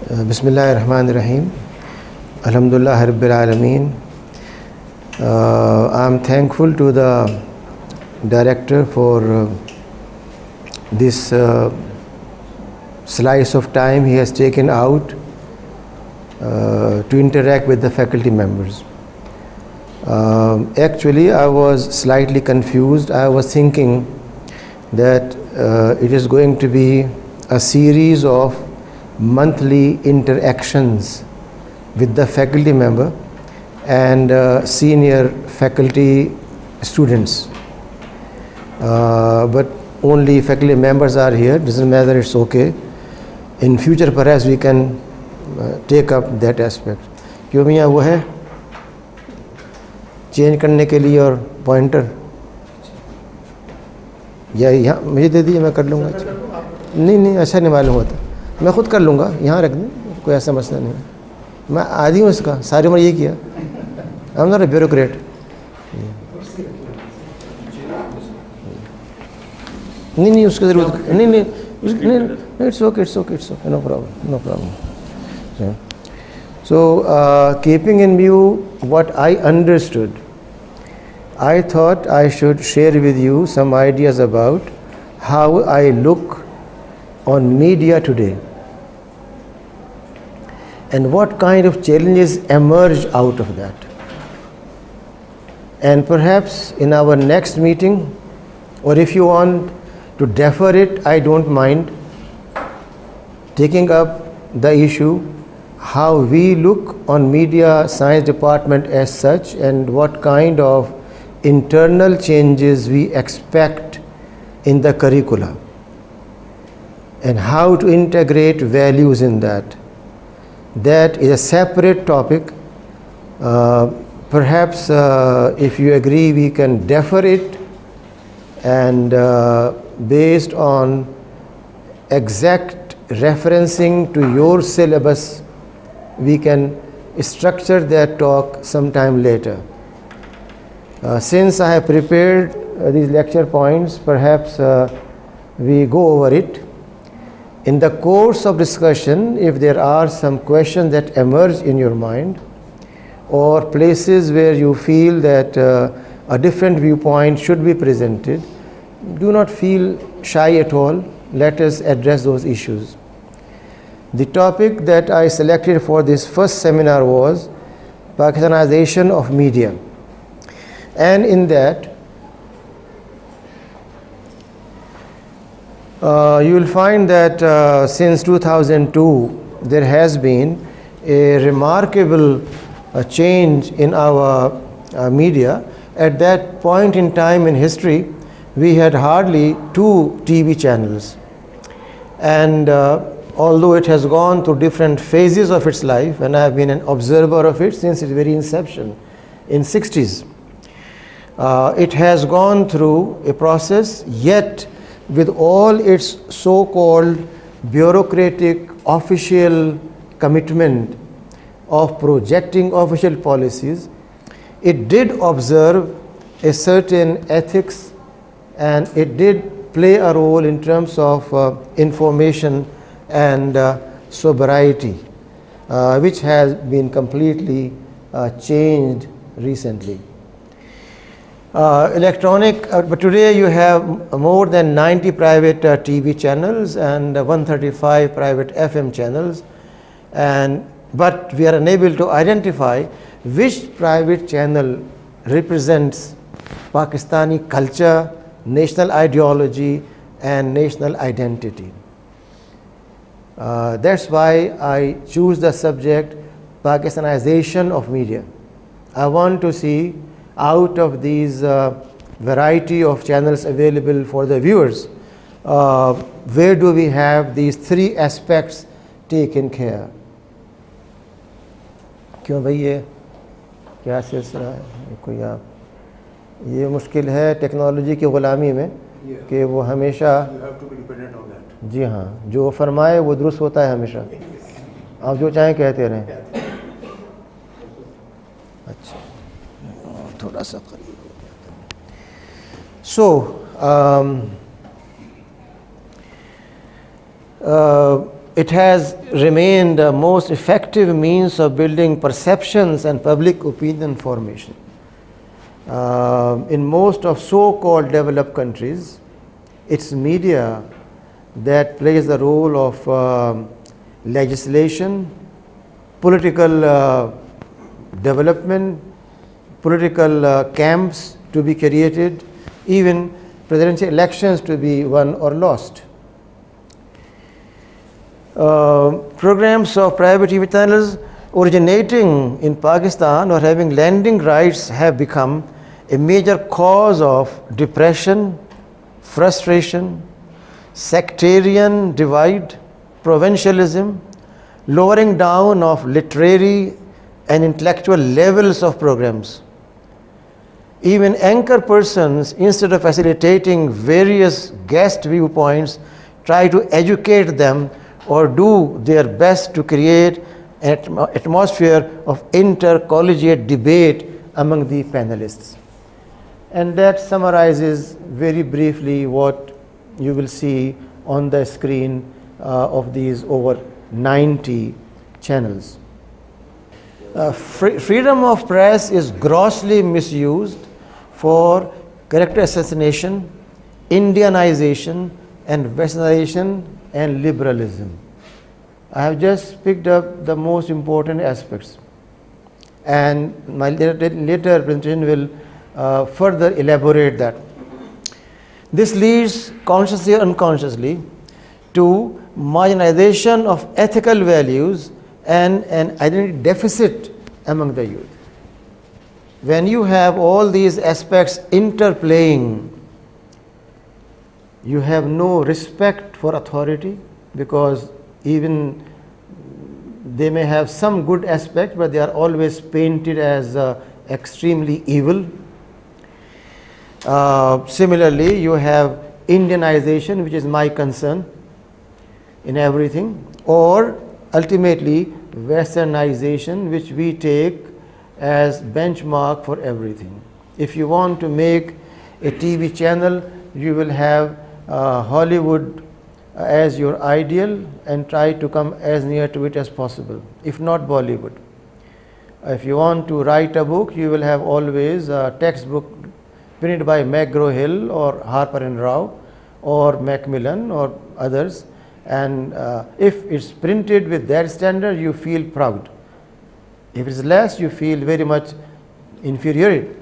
بسم اللہ الرحمن الرحیم. الحمدللہ رب العالمین. I am thankful to the director for this slice of time he has taken out to interact with the faculty members. Actually, I was slightly confused. I was thinking that it is going to be a series of monthly interactions with the faculty member and senior faculty students, but only faculty members are here. Doesn't matter, it's okay. In future perhaps we can take up that aspect. کیوں میاں وہ ہے change کرنے کے لیے اور pointer یا یہاں مجھے دے دیجیے میں کر لوں گا. نہیں اچھا نہیں معلوم ہوتا, میں خود کر لوں گا, یہاں رکھ دیں, کوئی ایسا مسئلہ نہیں ہے. میں عادی ہوں اس کا, ساری عمر یہ کیا. I am not a bureaucrat. نہیں اس کی ضرورت نہیں, it's okay no problem. So keeping in view what I understood, I thought I should share with you some ideas about how I look on media today and what kind of challenges emerge out of that. And perhaps in our next meeting, or if you want to defer it, I don't mind taking up the issue how we look on media science department as such and what kind of internal changes we expect in the curricula and how to integrate values in that. That is a separate topic. Perhaps if you agree we can defer it, and based on exact referencing to your syllabus we can structure that talk sometime later. Since I have prepared these lecture points, perhaps we go over it. In the course of discussion, if there are some questions that emerge in your mind or places where you feel that a different viewpoint should be presented, do not feel shy at all. Let us address those issues. The topic that I selected for this first seminar was Pakistanization of media. And in that, you will find that since 2002 there has been a remarkable change in our media. At that point in time in history, we had hardly 2 TV channels, and although it has gone through different phases of its life, and I have been an observer of it since its very inception in 60s, it has gone through a process, yet with all its so-called bureaucratic official commitment of projecting official policies, it did observe a certain ethics, and it did play a role in terms of information and sobriety, which has been completely changed recently. But today you have more than 90 private TV channels and 135 private FM channels, but we are unable to identify which private channel represents Pakistani culture, national ideology and national identity. That's why I choose the subject Pakistanization of media. I want to see out of these variety of channels available for the viewers, where do we have these 3 aspects taken care. کیوں بھائی یہ کیا سلسلہ ہے؟ کوئی آپ یہ مشکل ہے ٹیکنالوجی کی غلامی میں کہ وہ ہمیشہ جی ہاں جو فرمائے وہ درست ہوتا ہے ہمیشہ, آپ جو چاہیں کہتے رہیں. اچھا تھوڑا سا قریب ہو گیا. سو it has remained a most effective means of building perceptions and public opinion formation. In most of so-called developed countries, it's media that plays the role of legislation, political development, political camps to be created, even presidential elections to be won or lost. Programs of private TV channels originating in Pakistan or having landing rights have become a major cause of depression, frustration, sectarian divide, provincialism, lowering down of literary and intellectual levels of programs. Even anchor persons, instead of facilitating various guest viewpoints, try to educate them or do their best to create an atmosphere of intercollegiate debate among the panelists. And that summarizes very briefly what you will see on the screen of these over 90 channels. Freedom of press is grossly misused for character assassination, Indianization, and westernization and liberalism. I have just picked up the most important aspects, and my later presentation will further elaborate that. This leads consciously or unconsciously to marginalization of ethical values and an identity deficit among the youth. When you have all these aspects interplaying, you have no respect for authority, because even they may have some good aspect, but they are always painted as extremely evil. Similarly, you have Indianization, which is my concern in everything, or ultimately westernization, which we take as benchmark for everything. If you want to make a TV channel, you will have Hollywood as your ideal and try to come as near to it as possible, if not Bollywood. If you want to write a book, you will have always a textbook printed by McGraw-Hill or Harper and Row or Macmillan or others, and if it's printed with that standard, you feel proud. If it's less, you feel very much inferiority.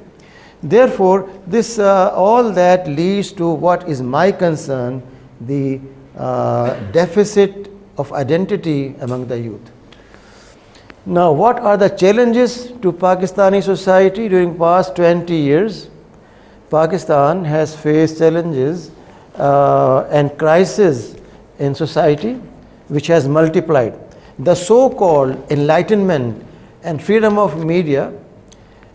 Therefore, this all that leads to what is my concern, the deficit of identity among the youth. Now, what are the challenges to Pakistani society during past 20 years? Pakistan has faced challenges and crises in society which has multiplied. The so-called enlightenment and freedom of media,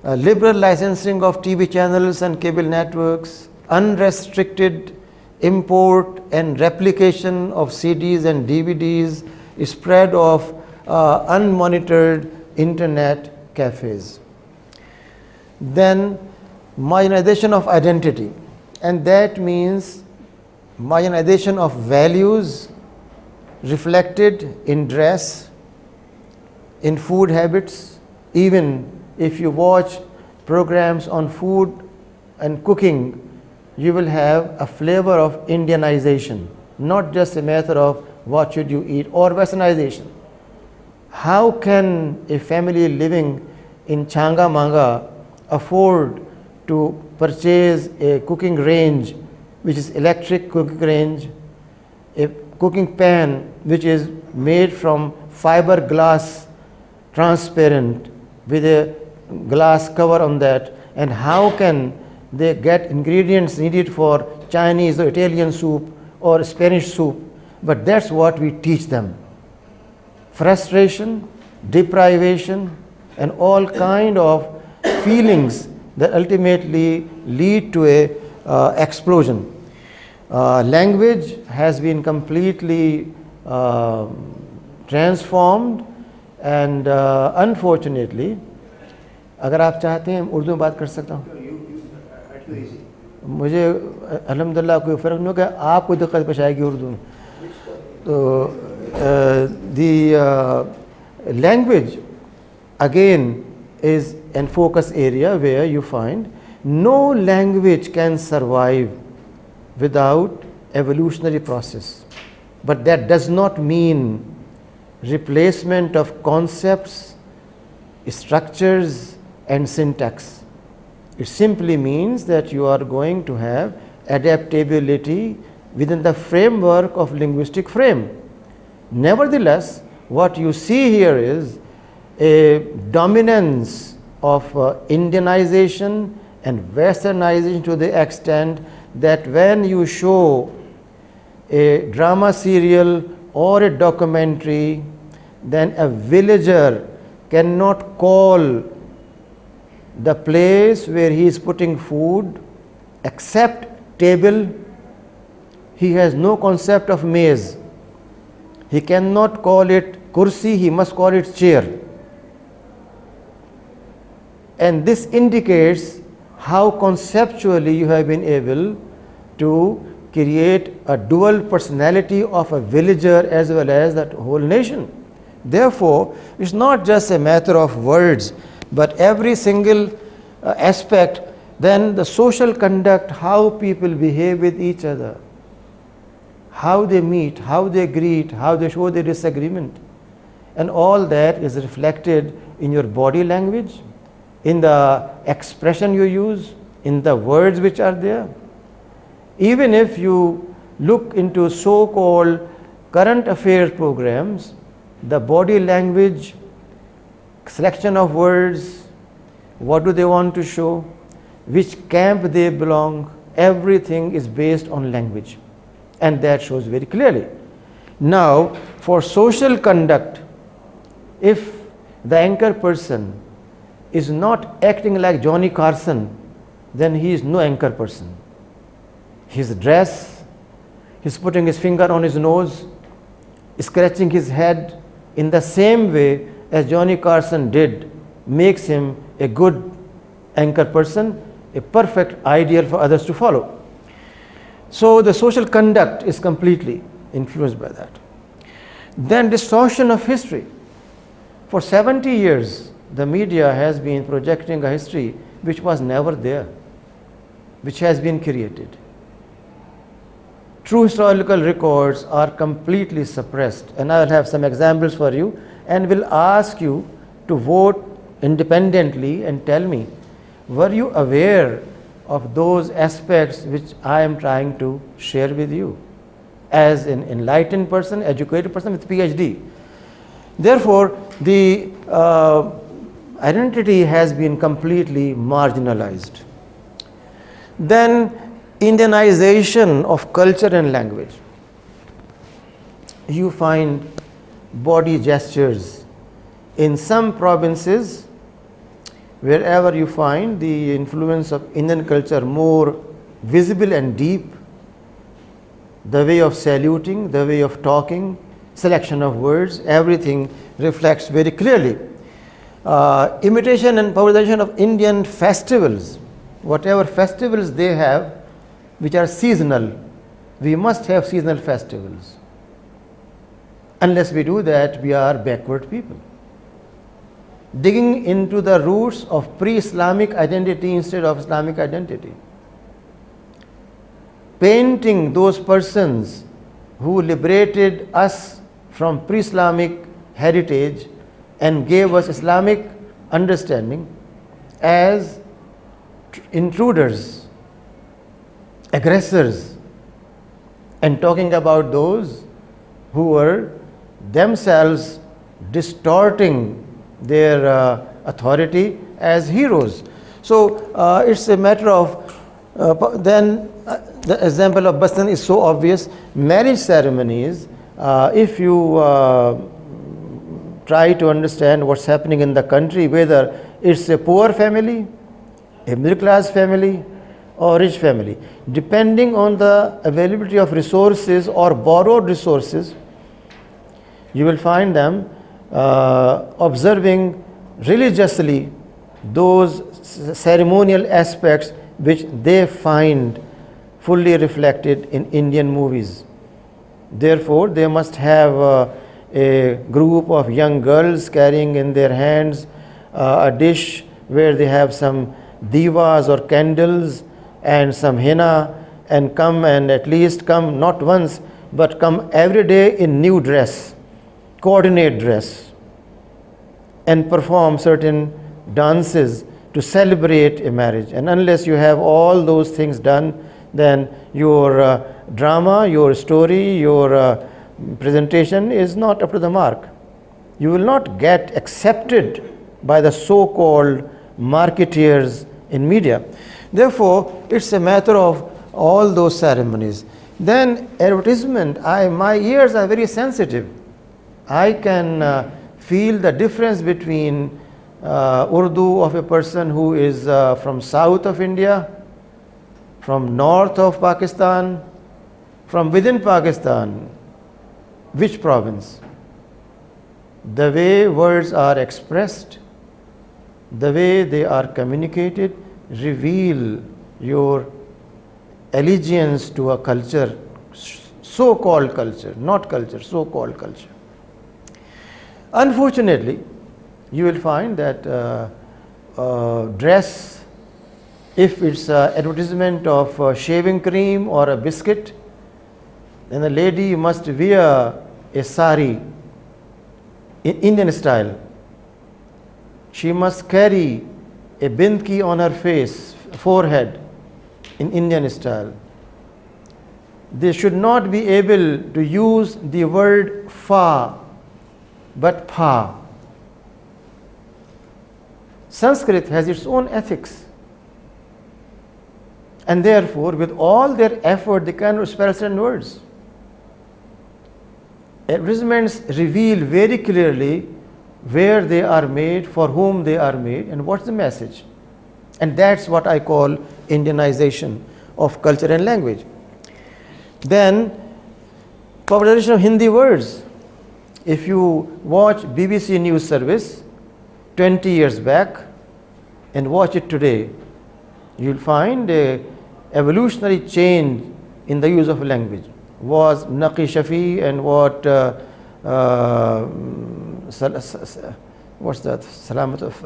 liberal licensing of TV channels and cable networks, unrestricted import and replication of CDs and DVDs, spread of unmonitored internet cafes. Then marginalization of identity, and that means marginalization of values reflected in dress, in food habits. Even if you watch programs on food and cooking, you will have a flavor of Indianization, not just a matter of what should you eat, or westernization. How can a family living in Changamanga afford to purchase a cooking range which is electric cooking range, a cooking pan which is made from fiberglass transparent with a glass cover on that, and how can they get ingredients needed for Chinese or Italian soup or Spanish soup? But that's what we teach them. Frustration, deprivation, and all kind of feelings that ultimately lead to a explosion. Language has been completely transformed, and unfortunately, अगर आप चाहते हैं उर्दू में बात कर सकता हूँ, मुझे अल्हम्दुलिल्लाह कोई फ़र्क नहीं होगा, आपको दिक्कत पेश आएगी उर्दू में, तो the language again is an focus area where you find no language can survive without evolutionary process. But that does not mean replacement of concepts, structures and syntax. It simply means that you are going to have adaptability within the framework of linguistic frame. Nevertheless, what you see here is a dominance of Indianization and Westernization to the extent that when you show a drama serial or a documentary, then a villager cannot call the place where he is putting food except table. He has no concept of maize. He cannot call it kursi, he must call it chair. And this indicates how conceptually you have been able to create a dual personality of a villager as well as that whole nation. Therefore, it's not just a matter of words, but every single aspect, then the social conduct, how people behave with each other, how they meet, how they greet, how they show their disagreement, and all that is reflected in your body language, in the expression you use, in the words which are there. Even if you look into so-called current affairs programs, the body language, selection of words, what do they want to show, which camp they belong, everything is based on language, and that shows very clearly. Now, for social conduct, if the anchor person is not acting like Johnny Carson, then he is no anchor person. His dress, he's putting his finger on his nose, scratching his head in the same way as Johnny Carson did, makes him a good anchor person, a perfect ideal for others to follow. So the social conduct is completely influenced by that. Then distortion of history. For 70 years, the media has been projecting a history which was never there, which has been created. True historical records are completely suppressed, and I will have some examples for you and will ask you to vote independently and tell me, were you aware of those aspects which I am trying to share with you as an enlightened person, educated person with PhD. Therefore, the identity has been completely marginalized. Then Indianization of culture and language. You find body gestures in some provinces, wherever you find the influence of Indian culture more visible and deep, the way of saluting, the way of talking, selection of words, everything reflects very clearly. Imitation and popularization of Indian festivals, whatever festivals they have, which are seasonal, we must have seasonal festivals. Unless we do that, we are backward people. Digging into the roots of pre-Islamic identity instead of Islamic identity. Painting those persons who liberated us from pre-Islamic heritage and gave us Islamic understanding as intruders, aggressors, and talking about those who were themselves distorting their authority as heroes. So it's a matter of then the example of Bastan is so obvious. Marriage ceremonies, if you try to understand what's happening in the country, whether it's a poor family, a middle class family, or rich family, depending on the availability of resources or borrowed resources, you will find them observing religiously those ceremonial aspects which they find fully reflected in Indian movies. Therefore, they must have a group of young girls carrying in their hands a dish where they have some divas or candles and some henna, and come and at least come not once but come every day in new dress, coordinate dress, and perform certain dances to celebrate a marriage. And unless you have all those things done, then your drama, your story, your presentation is not up to the mark. You will not get accepted by the so-called marketeers in media. Therefore, it's a matter of all those ceremonies. Then advertisement, my ears are very sensitive. I can feel the difference between Urdu of a person who is from south of India, from north of Pakistan, from within Pakistan. Which province? The way words are expressed, the way they are communicated, reveal your allegiance to a culture, so-called culture, not culture, so-called culture. Unfortunately, you will find that dress, if it's an advertisement of shaving cream or a biscuit, then the lady must wear a sari in Indian style. She must carry a bindki on her face, forehead, in Indian style. They should not be able to use the word fa, but pa. Sanskrit has its own ethics, and therefore with all their effort they cannot spell certain words. Advertisements reveal very clearly where they are made, for whom they are made, and what's the message. And that's what I call Indianization of culture and language. Then popularization of Hindi words. If you watch BBC News Service 20 years back and watch it today, you'll find a evolutionary change in the use of language. Was Naqi Shafi and what what's that? Salamat of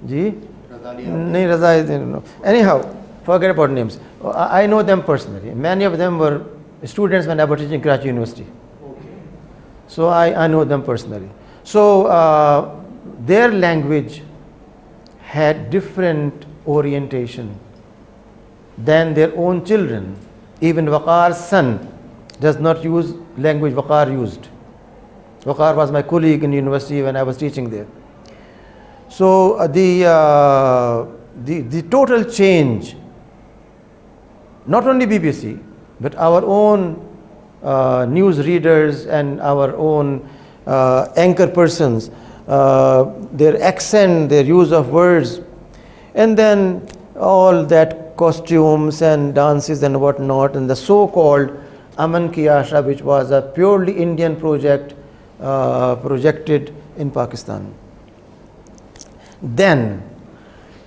Ji? Nahi, Raza, no. Anyhow, forget about names. I know them personally. Many of them were students when I was teaching Karachi University. Okay. So I know them personally. So their language had different orientation than their own children. Even Waqar's son does not use language Waqar used. Waqar was my colleague in university when I was teaching there. So the total change, not only BBC, but our own news readers and our own anchor persons, their accent, their use of words, and then all that costumes and dances and whatnot, and the so-called Aman Ki Asha, which was a purely Indian project projected in Pakistan. Then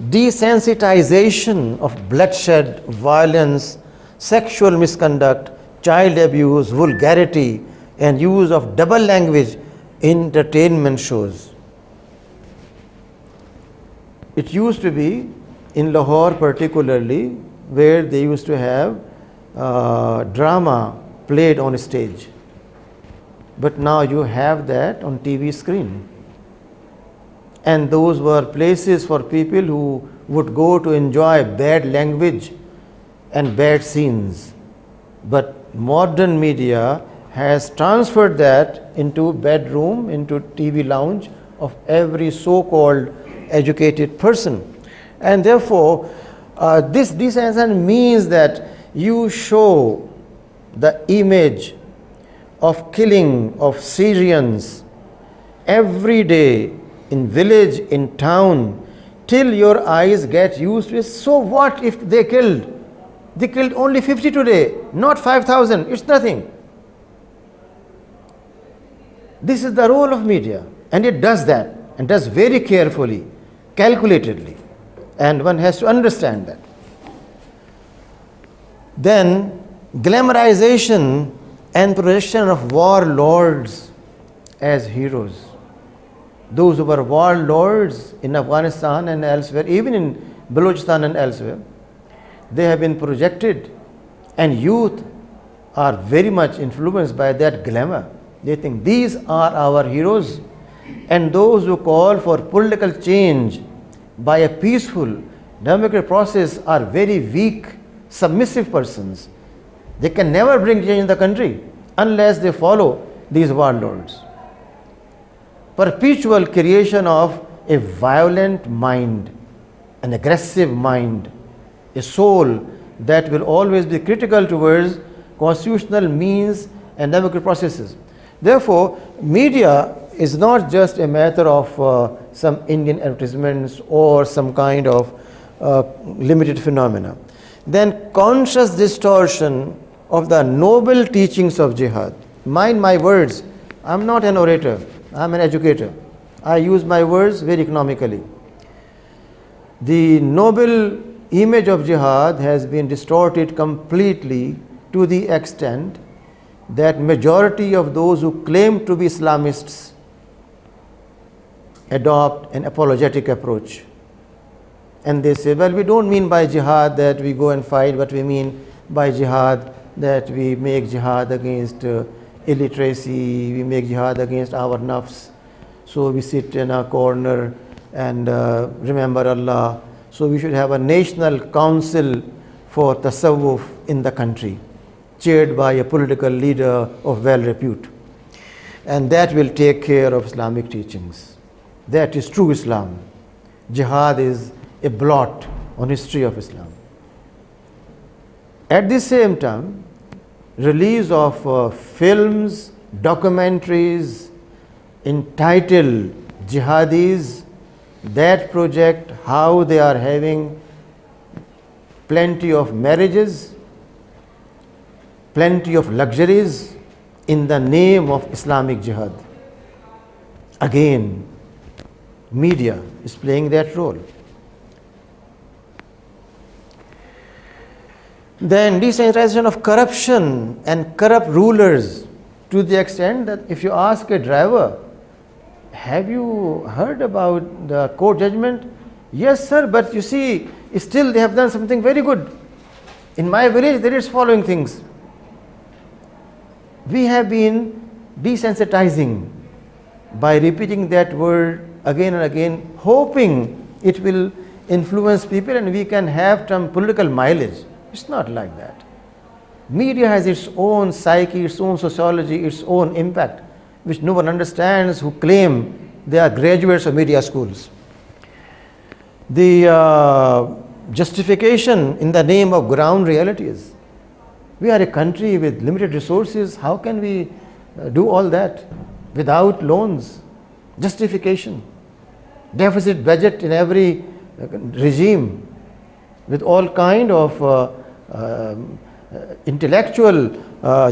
desensitization of bloodshed, violence, sexual misconduct, child abuse, vulgarity, and use of double language in entertainment shows. It used to be in Lahore particularly, where they used to have drama played on stage. But now you have that on TV screen. And those were places for people who would go to enjoy bad language and bad scenes. But modern media has transferred that into bedroom, into TV lounge of every so-called educated person. And therefore, this desensitization means that you show the image of killing of Syrians every day in village, in town, till your eyes get used to it. So what if they killed? They killed only 50 today, not 5,000. It's nothing. This is the role of media, and it does that, and does very carefully, calculatedly, and one has to understand that. Then glamorization and projection of warlords as heroes. Those who were warlords in Afghanistan and elsewhere, even in Balochistan and elsewhere, they have been projected, and youth are very much influenced by that glamour. They think these are our heroes, and those who call for political change by a peaceful democratic process are very weak, submissive persons. They can never bring change in the country unless they follow these warlords. Perpetual creation of a violent mind, an aggressive mind, a soul that will always be critical towards constitutional means and democratic processes. Therefore, media is not just a matter of some Indian advertisements or some kind of limited phenomena. Then conscious distortion of the noble teachings of jihad. Mind my words, I'm not an orator, I'm an educator. I use my words very economically. The noble image of jihad has been distorted completely to the extent that majority of those who claim to be Islamists adopt an apologetic approach. And they say, well, we don't mean by jihad that we go and fight, but we mean by jihad that we make jihad against illiteracy, we make jihad against our nafs. So we sit in a corner and remember Allah. So we should have a national council for tasawwuf in the country, chaired by a political leader of well repute. And that will take care of Islamic teachings. That is true Islam. Jihad is a blot on history of Islam. At the same time, release of films, documentaries entitled Jihadis that project how they are having plenty of marriages, plenty of luxuries in the name of Islamic jihad. Again, media is playing that role. Then desensitization of corruption and corrupt rulers, to the extent that if you ask a driver, have you heard about the court judgment? Yes, sir, but you see, still they have done something very good. In my village, there is following things. We have been desensitizing by repeating that word again and again, hoping it will influence people and we can have some political mileage. It's not like that. Media has its own psyche, its own sociology, its own impact, which no one understands who claim they are graduates of media schools. The justification in the name of ground realities. We are a country with limited resources. How can we do all that without loans? Justification. Deficit budget in every regime with all kind of intellectual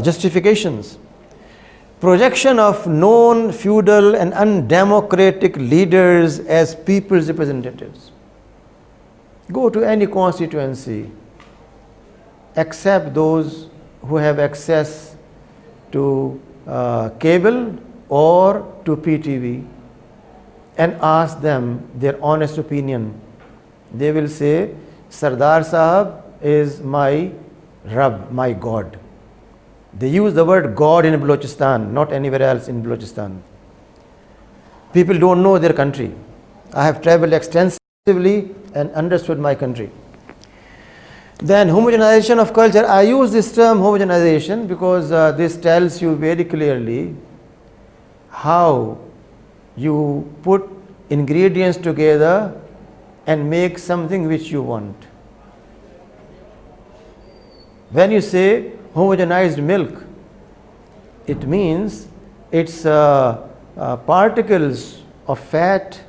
justifications. Projection of known feudal and undemocratic leaders as people's representatives. Go to any constituency, except those who have access to cable or to PTV, and ask them their honest opinion. They will say, Sardar Sahab is my Rabb, my God. They use the word God in Balochistan, not anywhere else in Balochistan. People don't know their country. I have traveled extensively and understood my country. Then homogenization of culture. I use this term homogenization because this tells you very clearly how you put ingredients together and make something which you want. When you say homogenized milk, it means it's particles of fat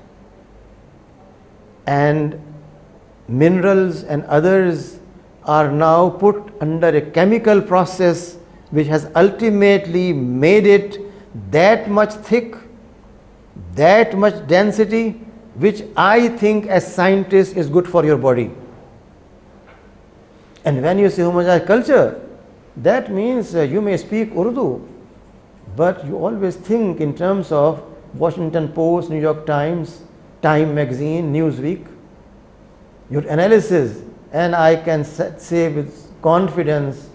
and minerals and others are now put under a chemical process which has ultimately made it that much thick, that much density, which I think as scientists is good for your body. And when you say homogenized culture, That means you may speak Urdu, but you always think in terms of Washington Post, New York Times, Time Magazine, Newsweek. Your analysis, and I can say with confidence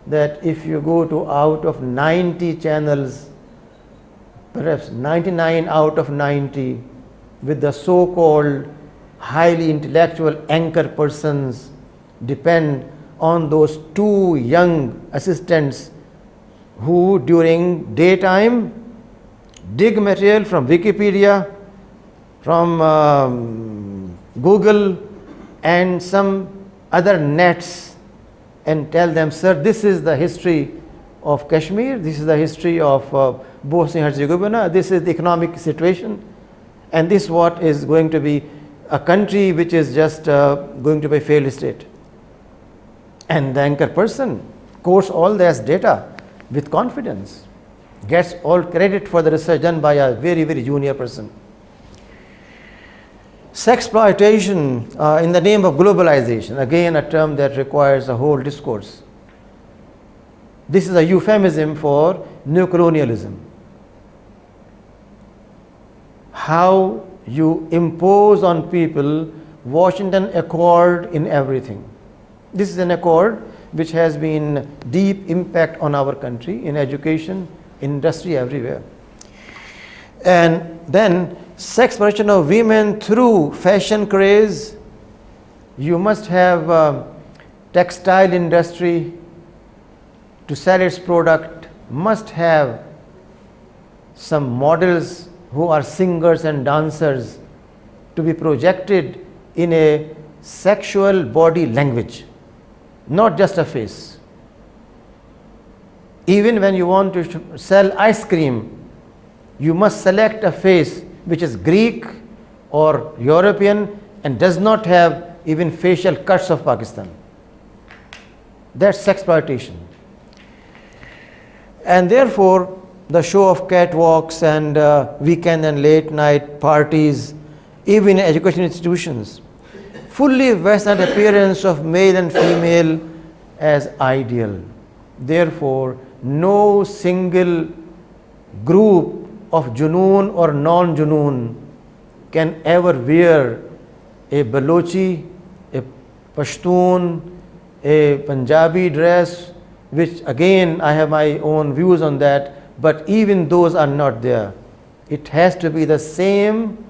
that if you go to out of 90 channels, perhaps 99 out of 90 with the so-called highly intellectual anchor persons depend on those two young assistants who during daytime dig material from Wikipedia, from Google and some other nets and tell them, sir, this is the history of Kashmir, this is the history of Bosnia and Herzegovina, this is the economic situation, and this what is going to be a country which is just going to be a failed state. And the anchor person quotes all this data with confidence, gets all credit for the research done by a very, very junior person. Sexploitation in the name of globalization, again a term that requires a whole discourse. This is a euphemism for neocolonialism. How you impose on people Washington Accord in everything. This is an accord which has been deep impact on our country in education, industry, everywhere. And then sexploitation of women through fashion craze. You must have textile industry to sell its product, must have some models who are singers and dancers to be projected in a sexual body language, not just a face. Even when you want to sell ice cream, you must select a face which is Greek or European and does not have even facial cuts of Pakistan. That's sexploitation. And therefore, the show of catwalks and weekend and late night parties, even in education institutions, fully Western appearance of male and female as ideal. Therefore, no single group of Junoon or non-Junoon can ever wear a Balochi, a Pashtun, a Punjabi dress, which again I have my own views on that, but even those are not there. It has to be the same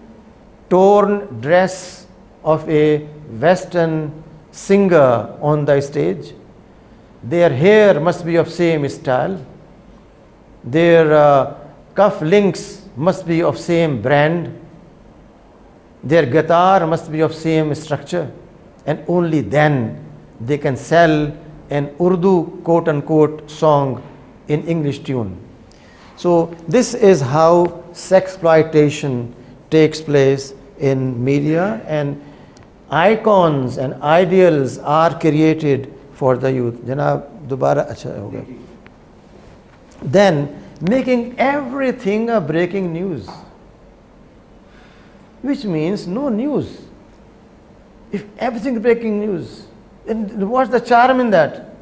torn dress of a Western singer on the stage. Their hair must be of same style. Their cuff links must be of same brand. Their guitar must be of same structure, and only then they can sell an Urdu quote unquote song in English tune. So this is how sexploitation takes place in media, and icons and ideals are created for the youth. Janab, dobara acha ho gaya. Then making everything a breaking news, which means no news. If everything is breaking news, then what's the charm in that?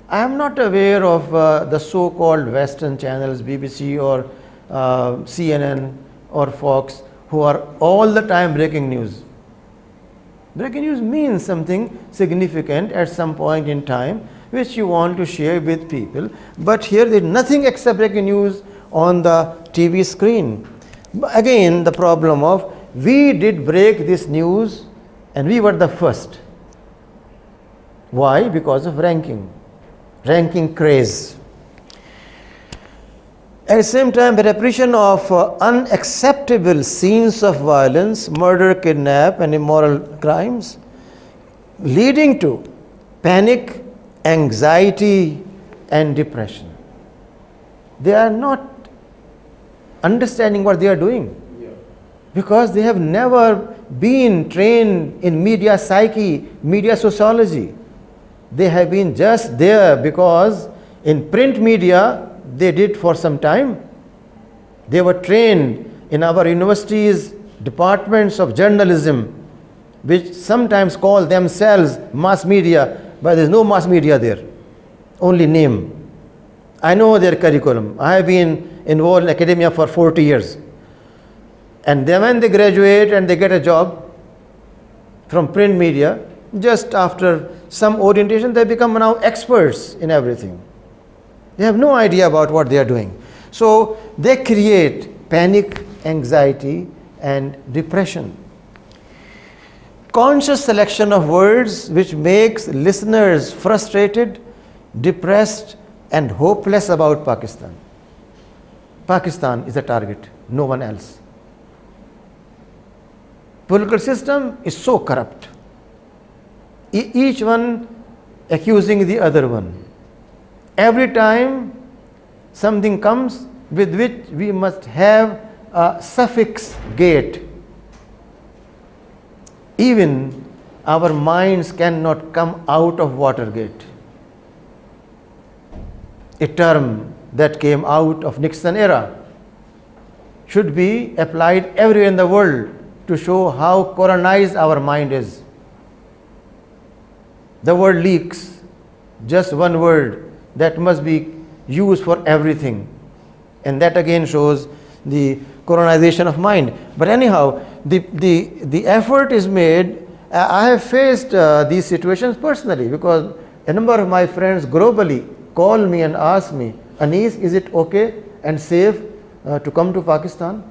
I am not aware of the so-called Western channels, BBC or CNN or Fox, who are all the time breaking news. Breaking news means something significant at some point in time which you want to share with people. But here there is nothing except breaking news on the TV screen. But again, the problem of we did break this news and we were the first. Why? Because of ranking craze. At the same time, the repression of unacceptable scenes of violence, murder, kidnap, and immoral crimes, leading to panic, anxiety, and depression. They are not understanding what they are doing, because they have never been trained in media psyche, media sociology. They have been just there because in print media they did for some time. They were trained in our universities, departments of journalism, which sometimes call themselves mass media, but there is no mass media there. only name. I know their curriculum. I have been involved in academia for 40 years. And then when they graduate and they get a job from print media, just after some orientation, they become now experts in everything. They have no idea about what they are doing. So they create panic, anxiety, and depression. Conscious selection of words which makes listeners frustrated, depressed, and hopeless about Pakistan. Pakistan is the target, no one else. Political system is so corrupt. Each one accusing the other one. Every time something comes with which we must have a suffix gate. Even our minds cannot come out of Watergate, a term that came out of Nixon era, should be applied everywhere in the world to show how colonized our mind is. The word leaks, just one word that must be used for everything, and that again shows the colonization of mind. But anyhow, the effort is made. I have faced these situations personally, because a number of my friends globally call me and ask me, Anis, is it okay and safe to come to Pakistan?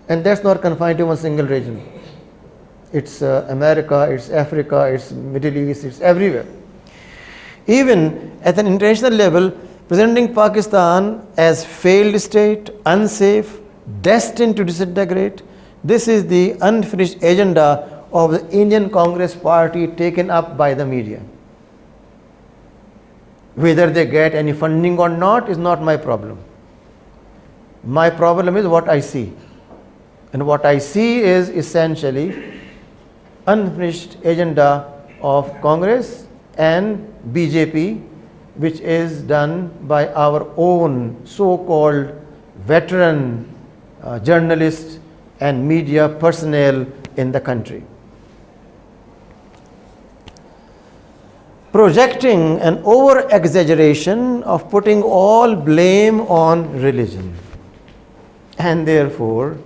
And that's not confined to one single region. It's America, it's Africa, it's Middle East, it's everywhere. Even at an international level, presenting Pakistan as failed state, unsafe, destined to disintegrate, this is the unfinished agenda of the Indian Congress Party taken up by the media. Whether they get any funding or not is not my problem. My problem is what I see. And what I see is essentially unfinished agenda of Congress and BJP, which is done by our own so-called veteran journalists and media personnel in the country. Projecting an over-exaggeration of putting all blame on religion. And therefore,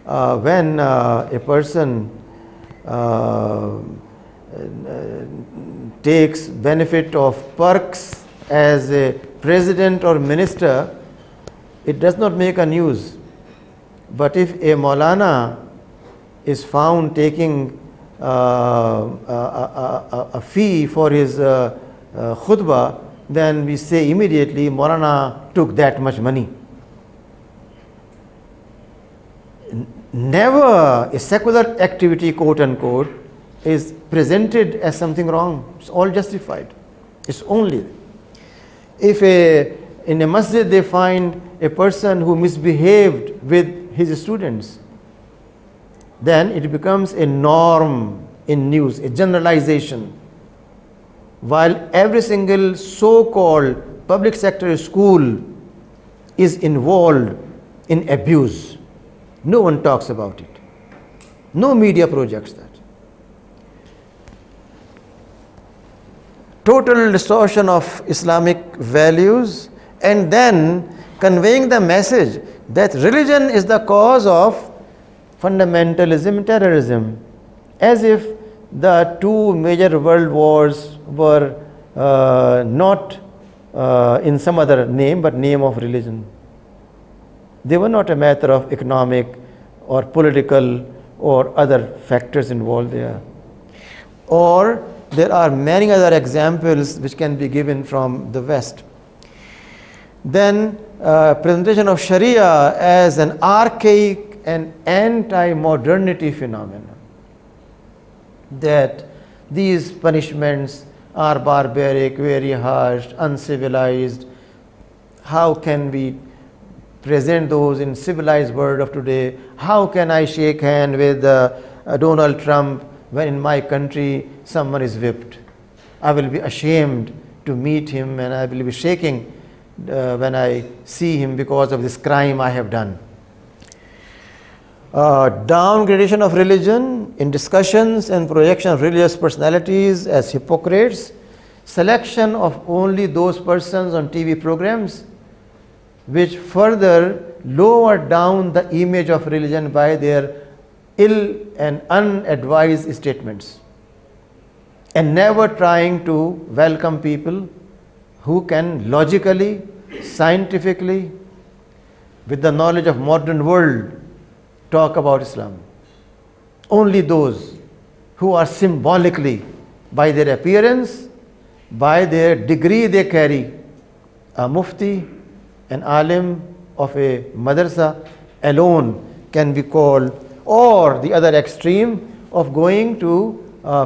when a person takes benefit of perks as a president or minister, it does not make a news. But if a Maulana is found taking a fee for his khutbah, then we say immediately Maulana took that much money. Never a secular activity, quote unquote, is presented as something wrong. It's all justified. It's only if in a masjid they find a person who misbehaved with his students, then it becomes a norm in news, a generalization. While every single so-called public sector school is involved in abuse, no one talks about it. No media projects that. Total distortion of Islamic values, and then conveying the message that religion is the cause of fundamentalism and terrorism, as if the two major world wars were not in some other name, but name of religion. They were not a matter of economic or political or other factors involved there. Or there are many other examples which can be given from the West. Then presentation of Sharia as an archaic and anti-modernity phenomenon, that these punishments are barbaric, very harsh, uncivilized. How can we present those in civilized world of today? How can I shake hand with Donald Trump when in my country someone is whipped? I will be ashamed to meet him, and I will be shaking when I see him because of this crime I have done. Downgradation of religion in discussions and projection of religious personalities as hypocrites, selection of only those persons on TV programs which further lower down the image of religion by their ill and unadvised statements, and never trying to welcome people who can logically, scientifically, with the knowledge of modern world, talk about Islam. Only those who are symbolically, by their appearance, by their degree they carry, a mufti, an alim of a madrasa alone can be called, or the other extreme of going to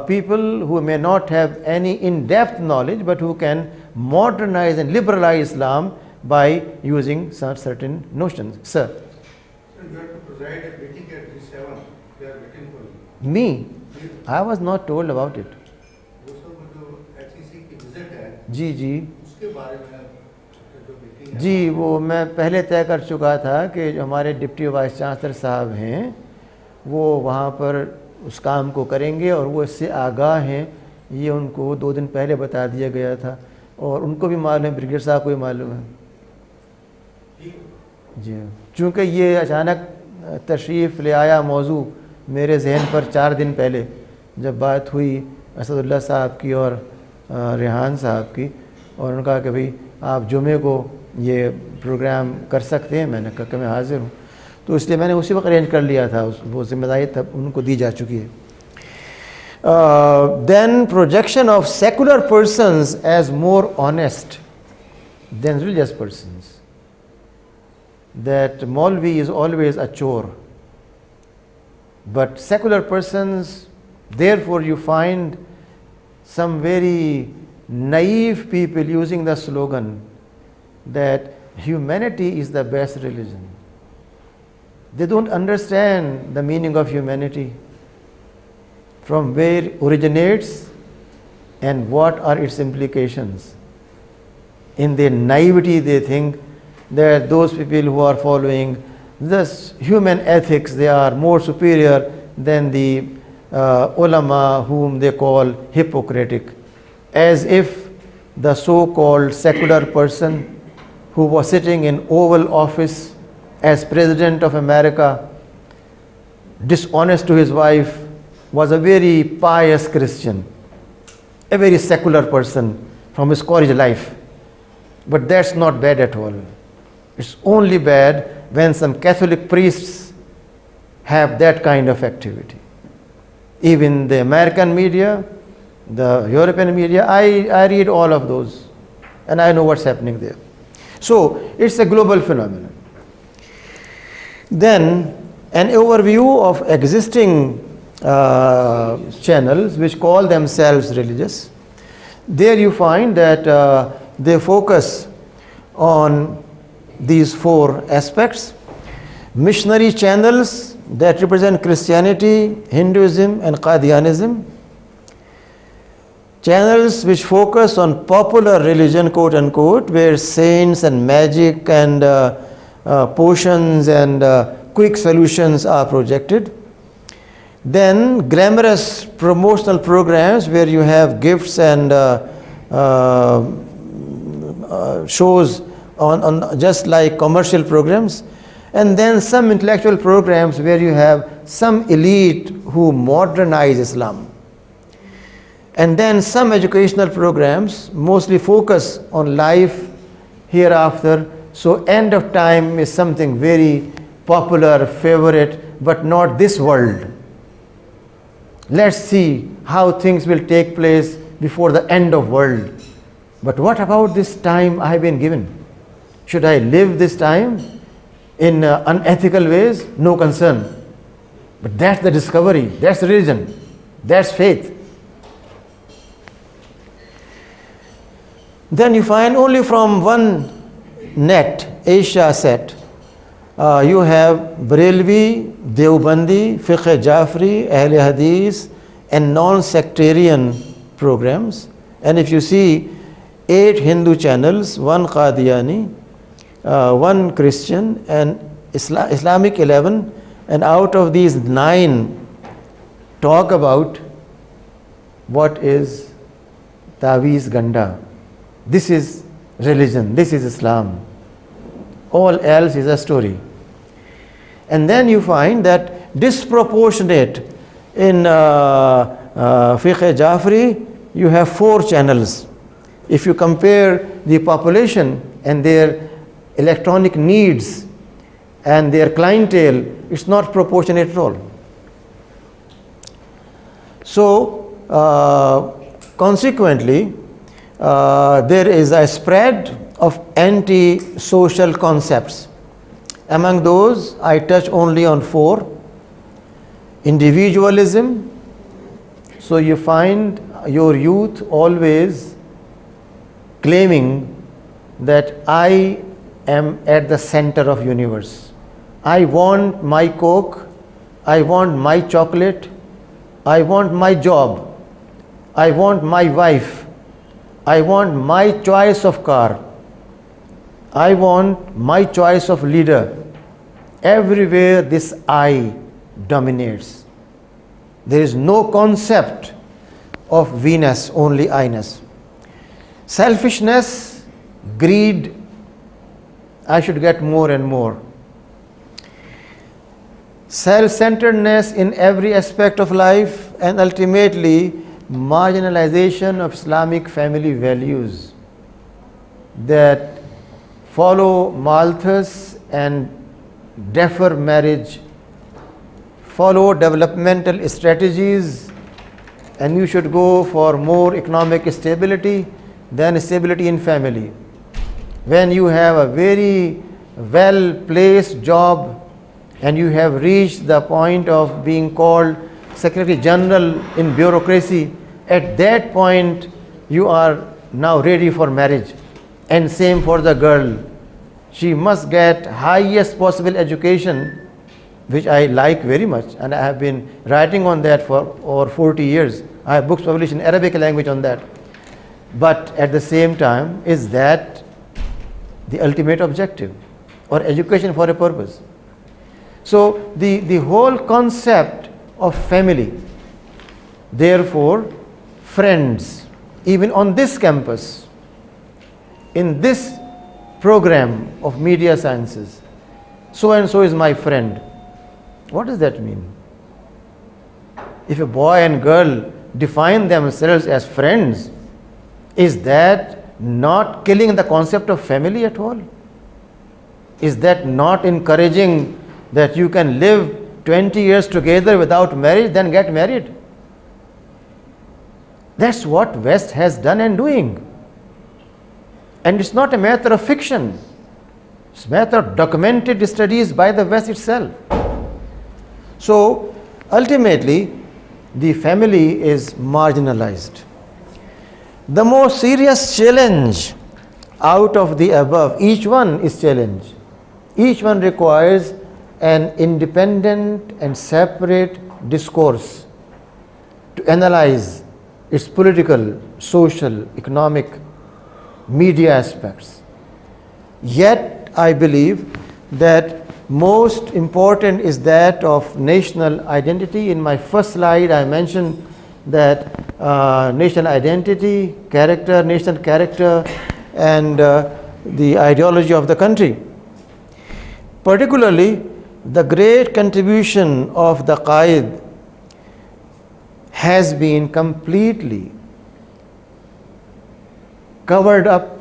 people who may not have any in-depth knowledge but who can modernize and liberalize Islam by using certain notions. Sir? So you have to preside at meeting at G7. They are waiting for you. Me? I was not told about it. वो सब जो HEC की visit है जी जी उसके बारे में जो meeting है जी, वो मैं पहले तय कर चुका था कि जो हमारे डिप्टी वाइस चांसलर साहब हैं वो वहाँ पर उस काम को करेंगे और वो इससे आगाह हैं, ये उनको 2 दिन पहले बता दिया गया था और उनको भी मालूम है, ब्रिगेड साहब को भी मालूम है जी। चूँकि ये अचानक तशरीफ़ ले आया मौजू मेरे जहन पर 4 दिन पहले जब बात हुई असदुल्लाह साहब की और रेहान साहब की, और उन्होंने कहा कि भाई आप जुमे को ये प्रोग्राम कर सकते हैं, मैंने कहा कि मैं हाज़िर हूँ, तो इसलिए मैंने उसी वक्त अरेंज कर लिया था, वो जिम्मेदारी तब उनको दी जा चुकी है। Then projection of secular persons as more honest than religious persons, that Maulvi is always a chore, but secular persons, therefore you find some very naive people using the slogan that humanity is the best religion. They don't understand the meaning of humanity, from where it originates and what are its implications. In their naivety they think that those people who are following this human ethics, they are more superior than the ulama whom they call hypocritic, as if the so-called secular person who was sitting in Oval Office as President of America, dishonest to his wife, was a very pious Christian, a very secular person from his college life. But that's not bad at all. It's only bad when some Catholic priests have that kind of activity. Even the American media, the European media, I read all of those and I know what's happening there. So it's a global phenomenon. Then an overview of existing channels which call themselves religious. There you find that they focus on these 4 aspects. Missionary channels that represent Christianity, Hinduism and Qadianism. Channels which focus on popular religion, quote unquote, where saints and magic and potions and quick solutions are projected. Then glamorous promotional programs where you have gifts and shows on just like commercial programs. And then some intellectual programs where you have some elite who modernize Islam. And then some educational programs mostly focus on life hereafter. So end of time is something very popular, favorite, but not this world. Let's see how things will take place before the end of world. But what about this time I have been given? Should I live this time in unethical ways? No concern. But that's the discovery, that's religion, that's faith. Then you find only from one net, Asia set, you have Barelvi, Deobandi, Fiqh Jafri, Ahle Hadith and non-sectarian programs. And if you see 8 Hindu channels, 1 Qadiani, 1 Christian and Islamic 11, and out of these 9 talk about what is Taweez Ganda. This is religion, this is Islam. All else is a story. And then you find that disproportionate in Fiqh Jafri, you have 4 channels. If you compare the population and their electronic needs and their clientele, it's not proportionate at all. So, consequently, there is a spread of anti-social concepts. Among those, I touch only on 4. Individualism. So you find your youth always claiming that I am at the center of universe. I want my Coke, I want my chocolate, I want my job, I want my wife, I want my choice of car, I want my choice of leader. Everywhere this I dominates. There is no concept of we-ness, only I-ness. Selfishness, greed, I should get more and more. Self-centeredness in every aspect of life, and ultimately marginalization of Islamic family values that follow Malthus and defer marriage, follow developmental strategies, and you should go for more economic stability than stability in family. When you have a very well-placed job and you have reached the point of being called Secretary General in bureaucracy, at that point you are now ready for marriage. And same for the girl. She must get highest possible education, which I like very much, and I have been writing on that for over 40 years. I have books published in Arabic language on that. But at the same time, is that the ultimate objective, or education for a purpose? So the whole concept of family, therefore friends, even on this campus, in this program of media sciences, so and so is my friend. What does that mean? If a boy and girl define themselves as friends, is that not killing the concept of family at all? Is that not encouraging that you can live 20 years together without marriage, then get married? That's what West has done and doing. And it's not a matter of fiction. It's a matter of documented studies by the West itself. So ultimately, the family is marginalized. The most serious challenge out of the above, each one is challenge. Each one requires an independent and separate discourse to analyze its political, social, economic, media aspects. Yet I believe that most important is that of national identity. In my first slide I mentioned that national identity, character, national character, and the ideology of the country. Particularly the great contribution of the Qaid has been completely covered up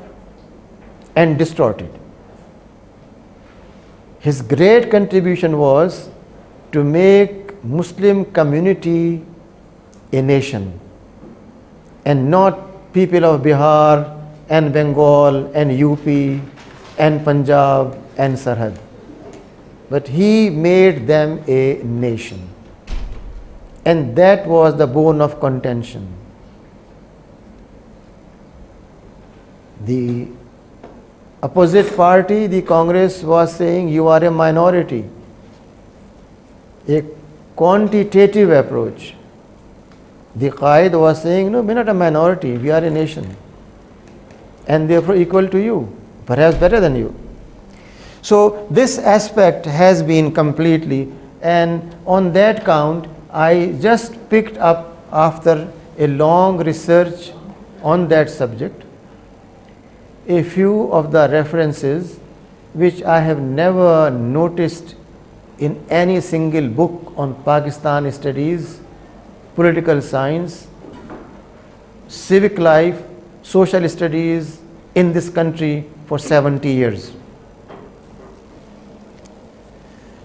and distorted. His great contribution was to make Muslim community a nation and not people of Bihar and Bengal and UP and Punjab and Sarhad. But he made them a nation. And that was the bone of contention. The opposite party, the Congress, was saying you are a minority. A quantitative approach. The Qaid was saying, no, we're not a minority, we are a nation. And therefore equal to you, perhaps better than you. So this aspect has been completely, and on that count, I just picked up after a long research on that subject a few of the references which I have never noticed in any single book on Pakistan studies, political science, civic life, social studies in this country for 70 years.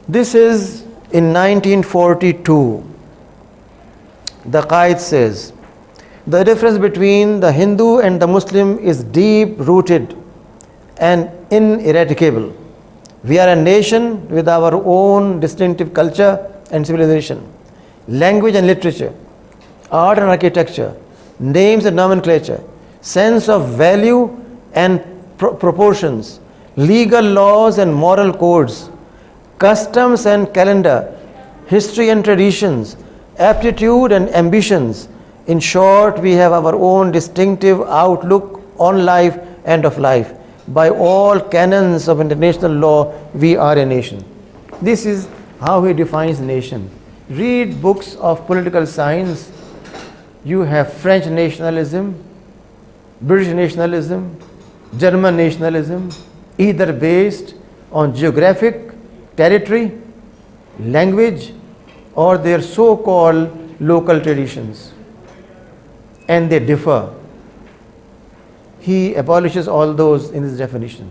This is in 1942. The Qaid says, the difference between the Hindu and the Muslim is deep rooted and ineradicable. We are a nation with our own distinctive culture and civilization, language and literature, art and architecture, names and nomenclature, sense of value and proportions, legal laws and moral codes, customs and calendar, history and traditions, aptitude and ambitions. In short, we have our own distinctive outlook on life and of life. By all canons of international law, we are a nation. This is how he defines nation. Read books of political science. You have French nationalism, British nationalism, German nationalism, either based on geographic territory, language, or their so-called local traditions. And they differ. He abolishes all those in his definition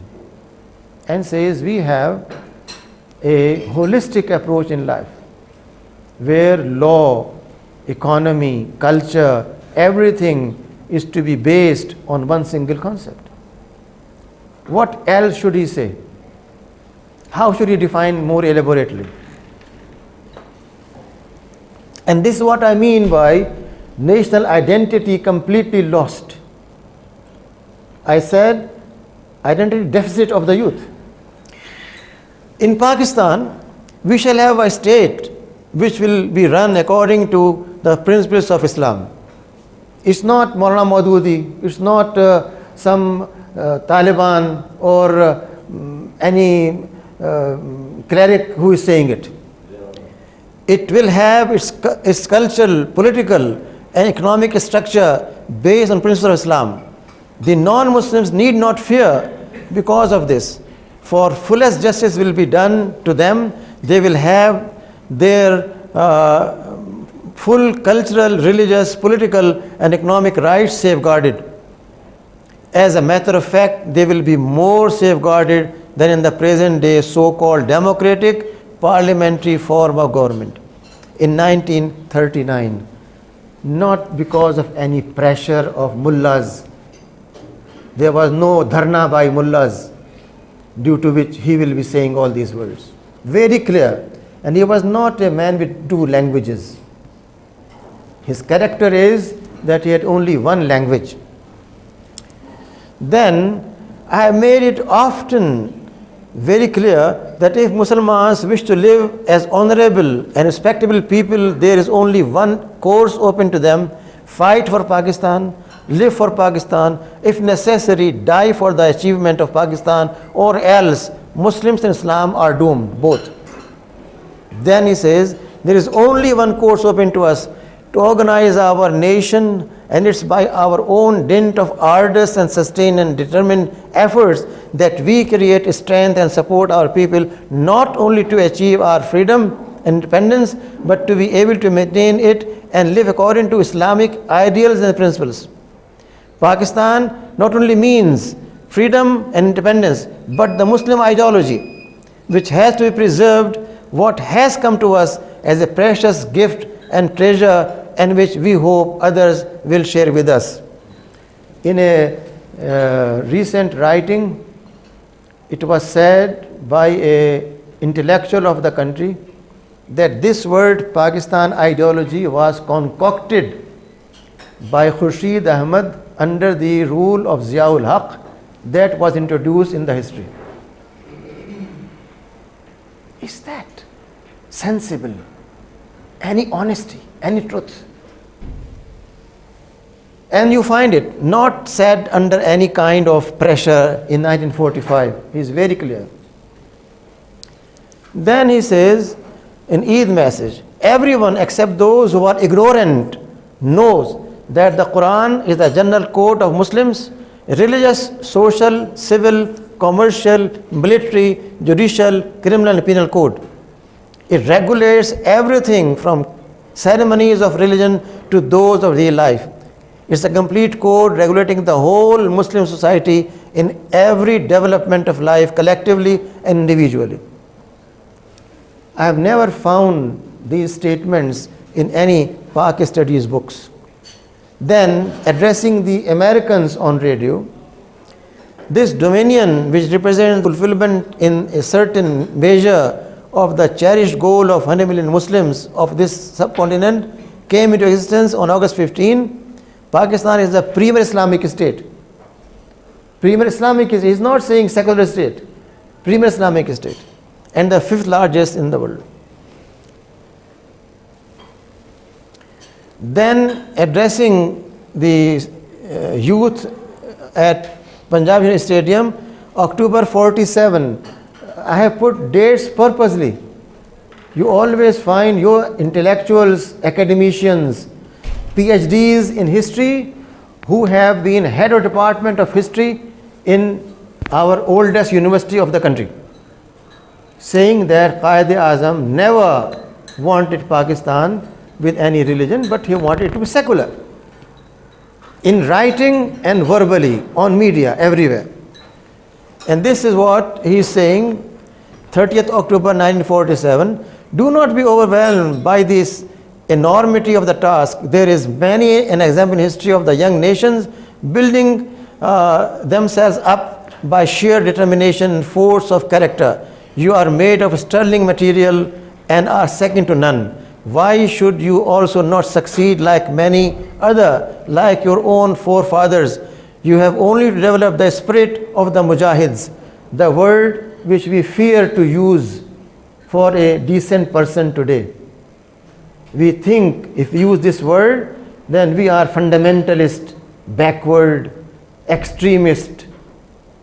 and says we have a holistic approach in life where law, economy, culture, everything is to be based on one single concept. What else should he say? How should he define more elaborately? And this is what I mean by national identity completely lost. I said identity deficit of the youth. In Pakistan, we shall have a state which will be run according to the principles of Islam. It's not Maulana Maududi, it's not some Taliban or any cleric who is saying it. It will have its cultural, political and economic structure based on principles of Islam. The non-Muslims need not fear because of this, for fullest justice will be done to them. They will have their full cultural, religious, political and economic rights safeguarded. As a matter of fact, they will be more safeguarded than in the present day so-called democratic parliamentary form of government. In 1939, not because of any pressure of mullahs, there was no dharna by mullahs due to which he will be saying all these words. Very clear. And he was not a man with two languages. His character is that he had only one language. Then I have made it often very clear that if Muslims wish to live as honorable and respectable people, there is only one course open to them: fight for Pakistan, live for Pakistan, if necessary die for the achievement of Pakistan, or else Muslims and Islam are doomed, both. Then he says there is only one course open to us: to organize our nation, and it's by our own dint of arduous and sustained and determined efforts that we create strength and support our people, not only to achieve our freedom and independence, but to be able to maintain it and live according to Islamic ideals and principles. Pakistan not only means freedom and independence, but the Muslim ideology, which has to be preserved, what has come to us as a precious gift and treasure, and which we hope others will share with us. In a recent writing, it was said by an intellectual of the country that this word Pakistan ideology was concocted by Khurshid Ahmad under the rule of Ziaul Haq, that was introduced in the history. Is that sensible? Any honesty, any truth? And you find it not said under any kind of pressure in 1945. He is very clear. Then he says in Eid message, everyone except those who are ignorant knows that the Quran is the general code of Muslims, religious, social, civil, commercial, military, judicial, criminal and penal code. It regulates everything from ceremonies of religion to those of real life. It's a complete code regulating the whole Muslim society in every development of life, collectively and individually. I have never found these statements in any Pak studies books. Then, addressing the Americans on radio, this dominion, which represents fulfillment in a certain measure of the cherished goal of 100 million Muslims of this subcontinent, came into existence on August 15. Pakistan is the premier Islamic state. Premier Islamic is not saying secular state, premier Islamic state, and the fifth largest in the world. Then, addressing the youth at Punjab University Stadium, October 47, I have put dates purposely. You always find your intellectuals, academicians, PhDs in history who have been head of department of history in our oldest university of the country, saying that Quaid-e-Azam never wanted Pakistan with any religion, but he wanted it to be secular, in writing and verbally, on media, everywhere. And this is what he is saying, 30th October 1947, do not be overwhelmed by this enormity of the task. There is many an example in history of the young nations building themselves up by sheer determination and force of character. You are made of sterling material and are second to none. Why should you also not succeed like many other, like your own forefathers? You have only to develop the spirit of the mujahids, the word which we fear to use for a decent person today. We think if we use this word, then we are fundamentalist, backward, extremist.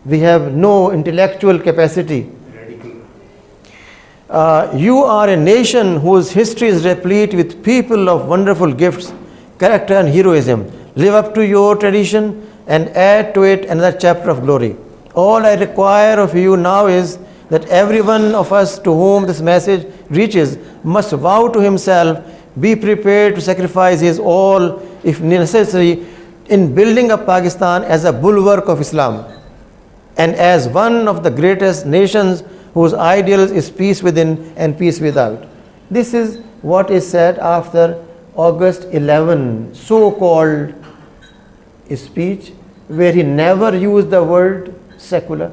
We have no intellectual capacity. You are a nation whose history is replete with people of wonderful gifts, character and heroism. Live up to your tradition and add to it another chapter of glory. All I require of you now is that every one of us to whom this message reaches must vow to himself, be prepared to sacrifice his all, if necessary, in building up Pakistan as a bulwark of Islam and as one of the greatest nations whose ideal is peace within and peace without. This is what is said after August 11, so-called speech, where he never used the word secular,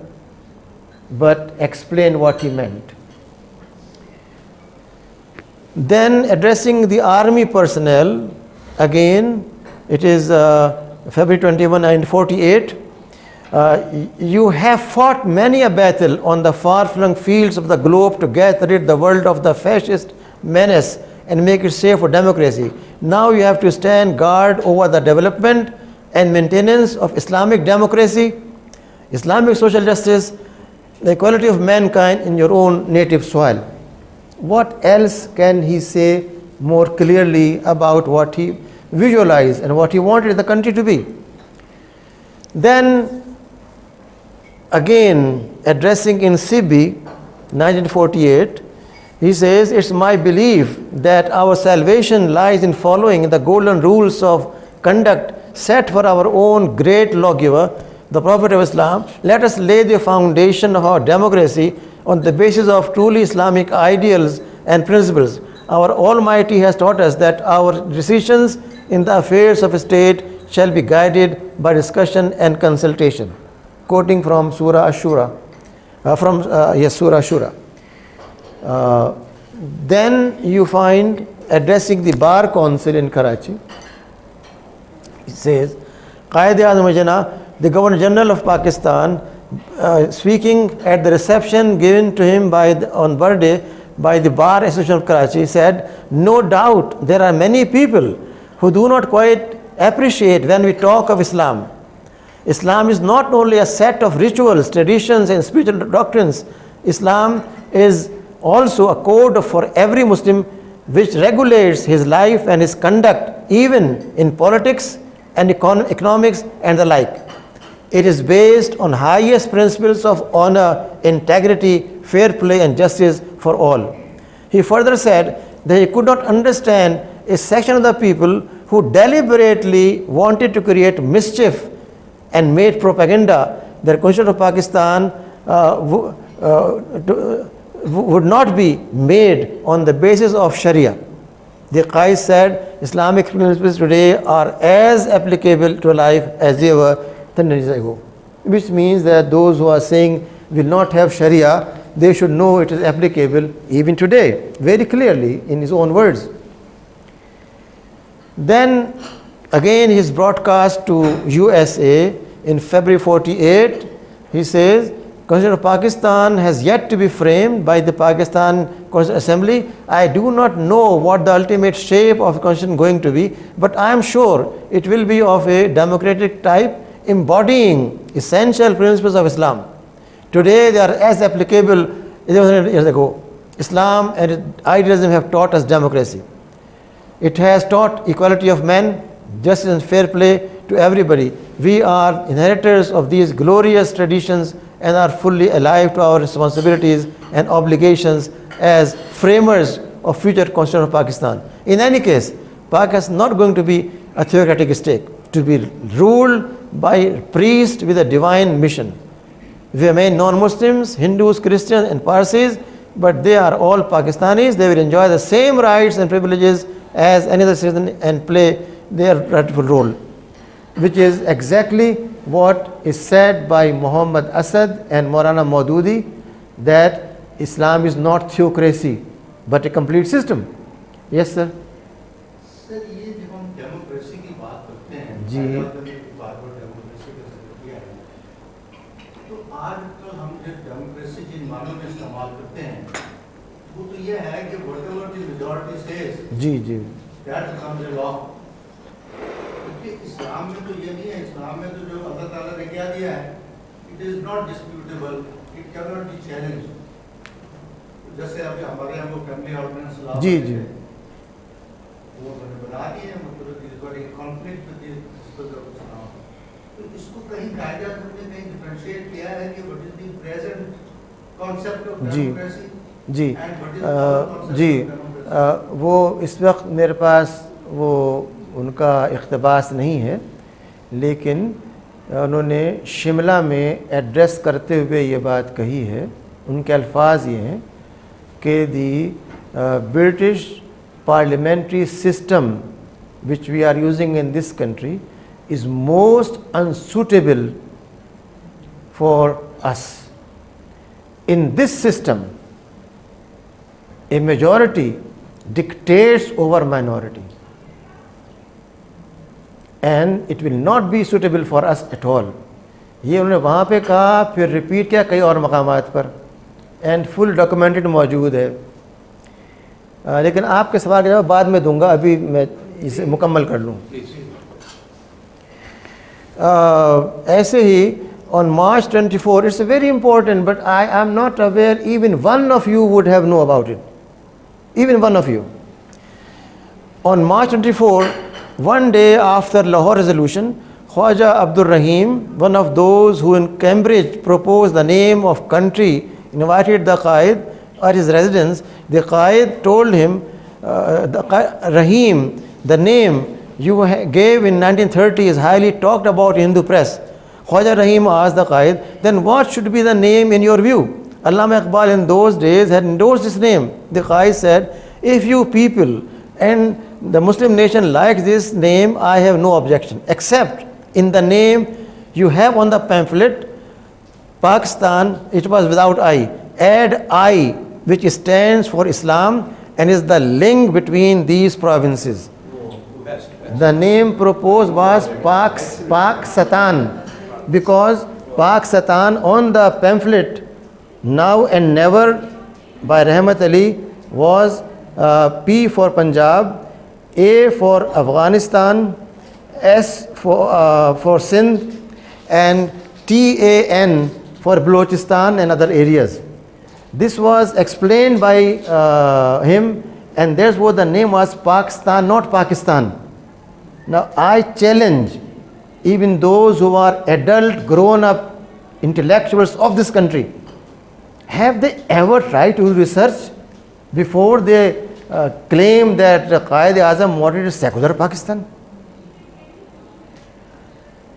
but explained what he meant. Then addressing the army personnel, again, it is February 21, 1948, you have fought many a battle on the far-flung fields of the globe to get rid of the world of the fascist menace and make it safe for democracy. Now you have to stand guard over the development and maintenance of Islamic democracy, Islamic social justice, the equality of mankind in your own native soil. What else can he say more clearly about what he visualized and what he wanted the country to be? Then, again, addressing in Sibi, 1948, he says, it's my belief that our salvation lies in following the golden rules of conduct set for our own great lawgiver, the Prophet of Islam. Let us lay the foundation of our democracy on the basis of truly Islamic ideals and principles. Our Almighty has taught us that our decisions in the affairs of a state shall be guided by discussion and consultation. Quoting from Surah Ashura, Surah Ashura. Then you find addressing the Bar Council in Karachi. It says, Quaid-e-Azam Jinnah, the Governor General of Pakistan, speaking at the reception given to him on birthday by the Bar Association of Karachi, said, no doubt there are many people who do not quite appreciate when we talk of Islam. Islam is not only a set of rituals, traditions and spiritual doctrines. Islam is also a code for every Muslim which regulates his life and his conduct, even in politics and economics and the like. It is based on highest principles of honor, integrity, fair play, and justice for all. He further said that he could not understand a section of the people who deliberately wanted to create mischief and made propaganda that Constitution of Pakistan would not be made on the basis of Sharia. The Qais said Islamic principles today are as applicable to life as they were 10 years ago, which means that those who are saying will not have Sharia, they should know it is applicable even today, very clearly in his own words. Then again his broadcast to USA in February 48, he says, Constitution of Pakistan has yet to be framed by the Pakistan Constitutional Assembly. I do not know what the ultimate shape of the Constitution is going to be, but I am sure it will be of a democratic type, embodying essential principles of Islam. Today they are as applicable as 100 years ago. Islam and idealism have taught us democracy. It has taught equality of men, justice and fair play to everybody. We are inheritors of these glorious traditions and are fully alive to our responsibilities and obligations as framers of future Constitution of Pakistan. In any case, Pakistan is not going to be a theocratic state, to be ruled by a priest with a divine mission. We remain non-Muslims, Hindus, Christians and Parsis, but they are all Pakistanis. They will enjoy the same rights and privileges as any other citizen and play their rightful role, which is exactly what is said by Muhammad Asad and Maulana Maududi, that Islam is not theocracy but a complete system. Yes, sir. Sir ये जब हम democracy की बात करते हैं, जी। बार-बार democracy का जिक्र किया है, तो आजकल हम जो डेमोक्रेसी जिन मानों में इस्तेमाल करते हैं, वो तो ये है कि whatever the majority says, ji ji that becomes a law. क्योंकि इस्लाम में तो ये नहीं है, इस्लाम में तो जो अल्लाह ताला ने क्या दिया है, it is not disputable, it cannot be challenged. जैसे अभी हमारे यहाँ वो फैमिली ऑर्डिनेंस ला जी जी वो मैंने बना दिए हैं, मतलब इस बार एक कॉन्फ्लिक्ट विद इस्लाम, तो इसको कहीं कायदा ने कहीं डिफरेंशिएट किया है कि what is the present concept of जी डेमोक्रेसी जी एंड व्हाट इज द जी वो इस वक्त मेरे पास वो उनका इक़्तिबास नहीं है, लेकिन उन्होंने शिमला में एड्रेस करते हुए ये बात कही है. उनके अल्फाज ये हैं कि दी British parliamentary system which we are using in this country is most unsuitable for us. In this system, a majority dictates over minority, and it will not be suitable for us at all. یہ انہوں نے وہاں پہ کہا, پھر repeat کیا کئی اور مقامات پر, اینڈ فل ڈاکومنٹڈ موجود ہے. لیکن آپ کے سوال کا جواب بعد میں دوں گا, ابھی میں اسے مکمل کر لوں. ایسے ہی on March 24, it's very important, but I am not aware even one of you would have known about it. Even one of you. On March 24, one day after Lahore resolution, Khwaja Abdur Rahim, one of those who in Cambridge proposed the name of country, invited the Qaid at his residence. The Qaid told him, Rahim, the name you gave in 1930 is highly talked about in Hindu press. Khwaja Rahim asked the Qaid, then what should be the name in your view? Allama Iqbal in those days had endorsed this name. The Qaid said, if you people and the Muslim nation likes this name, I have no objection, except in the name you have on the pamphlet, Pakistan, it was without I. Add I, which stands for Islam and is the link between these provinces. The name proposed was Pak Satan, because Pak Satan on the pamphlet Now and Never by Rahmat Ali was P for Punjab, A for Afghanistan, S for Sindh, and TAN for Balochistan and other areas. This was explained by him and therefore the name was Pakistan, not Pakistan. Now I challenge even those who are adult, grown up intellectuals of this country, have they ever tried to research before they claim that Quaid-e-Azam wanted secular Pakistan?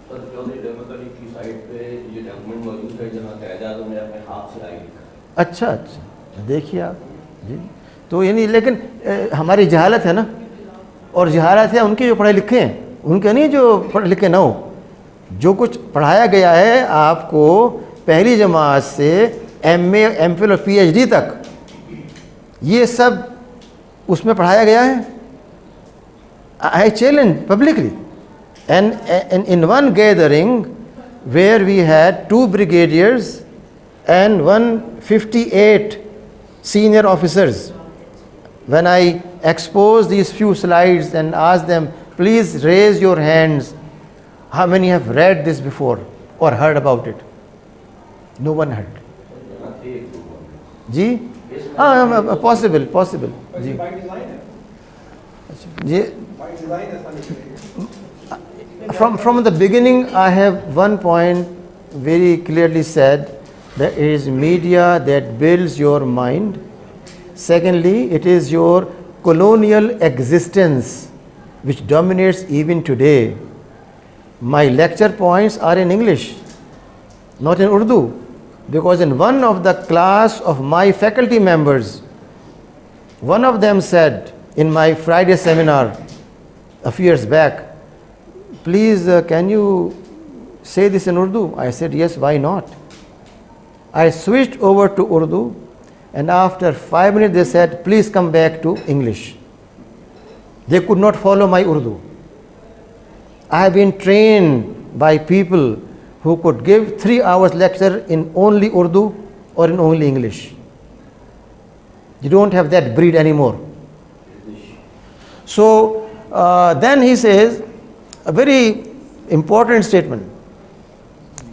سر جو democratic کی site پہ یہ document موجود ہے جہاں قائد اعظم نے اپنے ہاتھ سے آئی لکھا. اچھا دیکھیے آپ جی. تو یعنی لیکن ہماری جہالت ہے نا, اور جہالت ہے ان کے جو پڑھے لکھے ہیں, ان کے نہیں جو پڑھے لکھے نہ ہو. جو کچھ پڑھایا گیا ہے آپ کو پہلی جماعت سے ایم اے, ایم فل اور پی ایچ ڈی تک, یہ سب اس میں پڑھایا گیا ہے. آئی challenge publicly. And in one gathering where we had 2 brigadiers and 158 senior officers, when I exposed these few slides and asked them, please raise your hands, how many have read this before or heard about it? No one heard. Ji? Possible. Ji. Ji. From the beginning, I have one point very clearly said, that it is media that builds your mind. Secondly, it is your colonial existence which dominates even today. My lecture points are in English, not in Urdu, because in one of the class of my faculty members, one of them said in my Friday seminar a few years back, please can you say this in Urdu? I said yes, why not? I switched over to Urdu, and after 5 minutes they said, please come back to English. They could not follow my Urdu. I have been trained by people who could give 3 hours lecture in only Urdu or in only English. You don't have that breed anymore. So then he says a very important statement.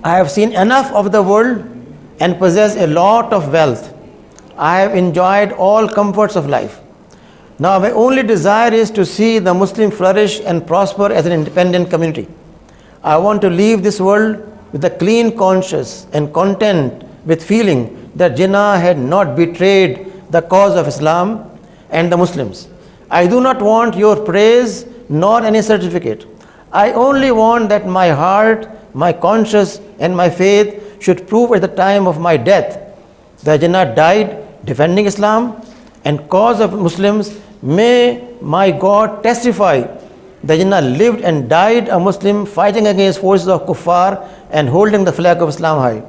I have seen enough of the world and possess a lot of wealth. I have enjoyed all comforts of life. Now my only desire is to see the Muslim flourish and prosper as an independent community. I want to leave this world with a clean conscience and content with feeling that Jinnah had not betrayed the cause of Islam and the Muslims. I do not want your praise nor any certificate. I only want that my heart, my conscience and my faith should prove at the time of my death that Jinnah died defending Islam and cause of Muslims. May my God testify that Jinnah lived and died a Muslim fighting against forces of kuffar and holding the flag of Islam high.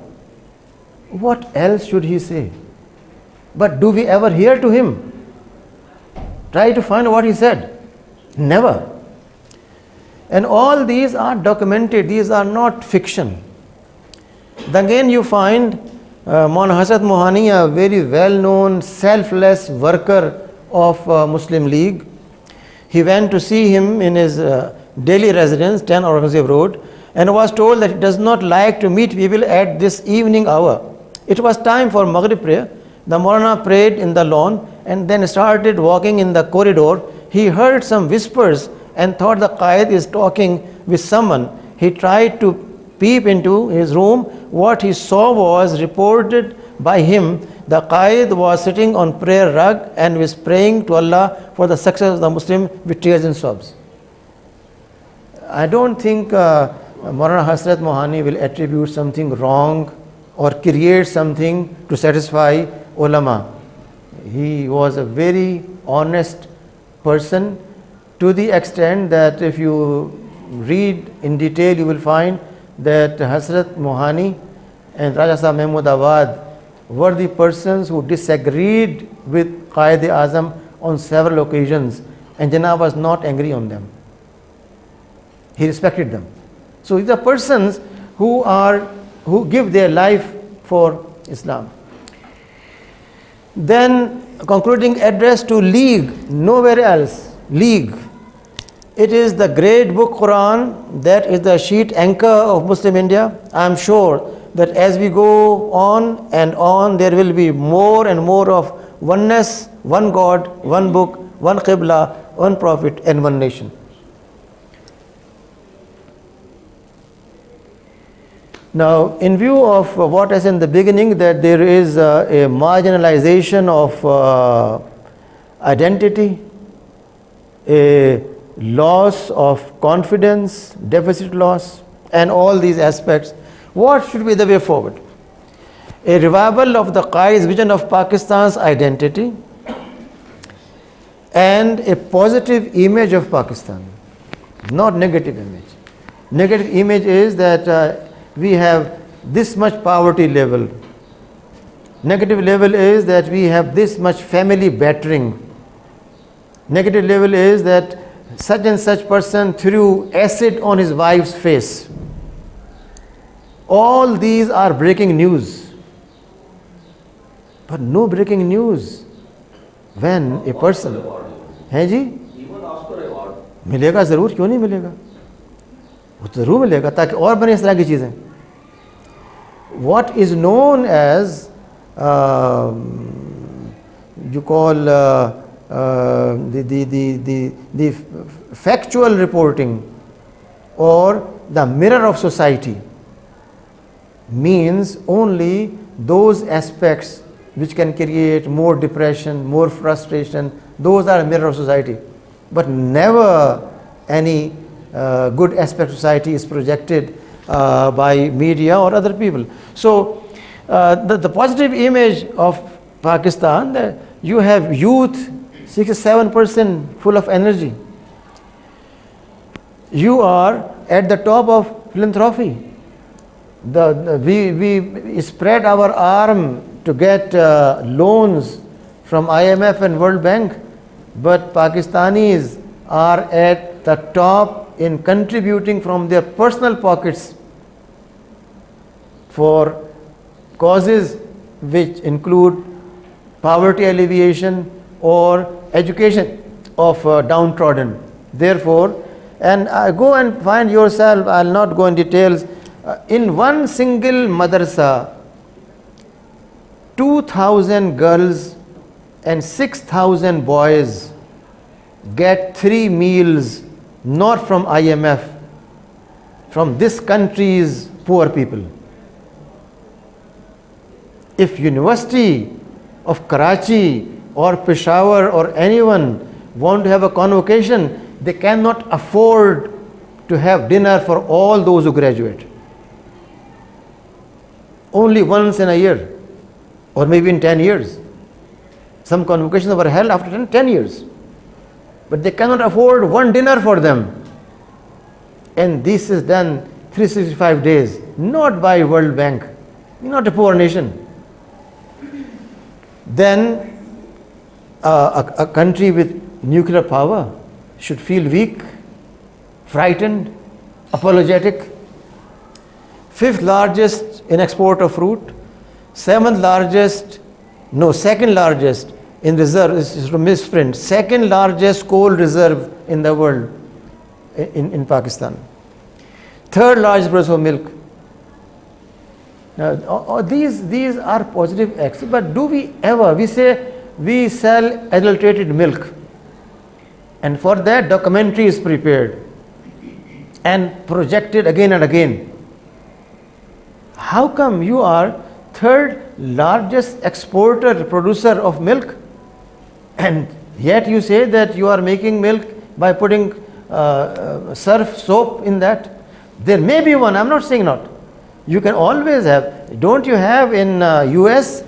What else should he say? But do we ever hear to him? Try to find what he said. Never. And all these are documented, these are not fiction. Then again you find Maulana Hasrat Mohani, a very well-known selfless worker of Muslim League. He went to see him in his daily residence, 10 Aurangzeb Road, and was told that he does not like to meet people at this evening hour. It was time for Maghrib prayer. The Maulana prayed in the lawn and then started walking in the corridor. He heard some whispers and thought the Qaid is talking with someone. He tried to peep into his room. What he saw was reported by him. The Qaid was sitting on prayer rug and was praying to Allah for the success of the Muslim with tears and sobs. I don't think Maulana Hasrat Mohani will attribute something wrong or create something to satisfy ulama. He was a very honest person, to the extent that if you read in detail you will find that Hasrat Mohani and Raja Sahib Mahmudabad were the persons who disagreed with Quaid-e-Azam on several occasions, and Jinnah was not angry on them. He respected them. So these are persons who give their life for Islam. Then concluding address to League, nowhere else, League. It is the great book Quran that is the sheet anchor of Muslim India. I am sure that as we go on and on, there will be more and more of oneness one God, one book, one Qibla, one Prophet, and one nation. Now, in view of what I said in the beginning, that there is a marginalization of identity, a loss of confidence, deficit loss, and all these aspects, what should be the way forward? A revival of the Qai's vision of Pakistan's identity and a positive image of Pakistan, not negative image. Negative image is that we have this much poverty level. Negative level is that we have this much family battering. Negative level is that such and such person threw acid on his wife's face. All these are breaking news. But no breaking news when a person ہے جی ملے گا ضرور, کیوں نہیں ملے گا, وہ ضرور ملے گا تاکہ اور بنے اس طرح کی چیزیں. What is known as you call the factual reporting or the mirror of society means only those aspects which can create more depression, more frustration. Those are a mirror of society. But never any good aspect of society is projected by media or other people. So the positive image of Pakistan, you have youth 67% full of energy. You are at the top of philanthropy. We spread our arm to get loans from IMF and World Bank, but Pakistanis are at the top in contributing from their personal pockets for causes which include poverty alleviation or education of downtrodden. Therefore, and go and find yourself, I'll not go in details, in one single madrasa, 2,000 girls and 6,000 boys get 3 meals, not from IMF, from this country's poor people. If University of Karachi or Peshawar or anyone want to have a convocation, they cannot afford to have dinner for all those who graduate. Only once in a year, or maybe in 10 years. Some convocations were held after 10 years. But they cannot afford one dinner for them. And this is done 365 days, not by World Bank. We're not a poor nation. Then a country with nuclear power should feel weak, frightened, apologetic. 5th largest in export of fruit, 7th largest, no, 2nd largest in reserve, is from misprint, 2nd largest coal reserve in the world in Pakistan. 3rd largest producer of milk. Now, these are positive acts, but do we ever, we say we sell adulterated milk, and for that documentary is prepared and projected again and again. How come you are 3rd largest exporter, producer of milk, and yet you say that you are making milk by putting surf soap in that? There may be one, I'm not saying not. You can always have. Don't you have in US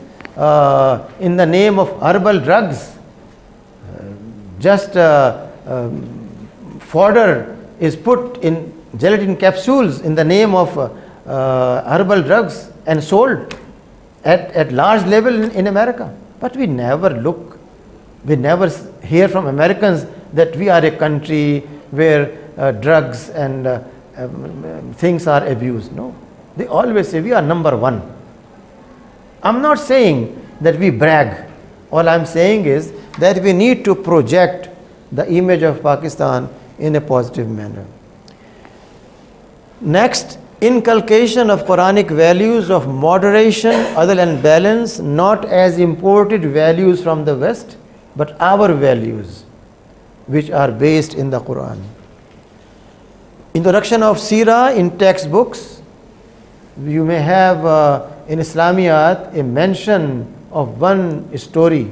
in the name of herbal drugs, just fodder is put in gelatin capsules in the name of herbal drugs and sold at large level in America. But we never look, we never hear from Americans that we are a country where drugs and things are abused. No. They always say we are number 1. I'm not saying that we brag. All I'm saying is that we need to project the image of Pakistan in a positive manner. Next, inculcation of Quranic values of moderation, adl and balance, not as imported values from the West. but our values, which are based in the Quran. Introduction of Seerah in textbooks. You may have in Islamiyat a mention of one story,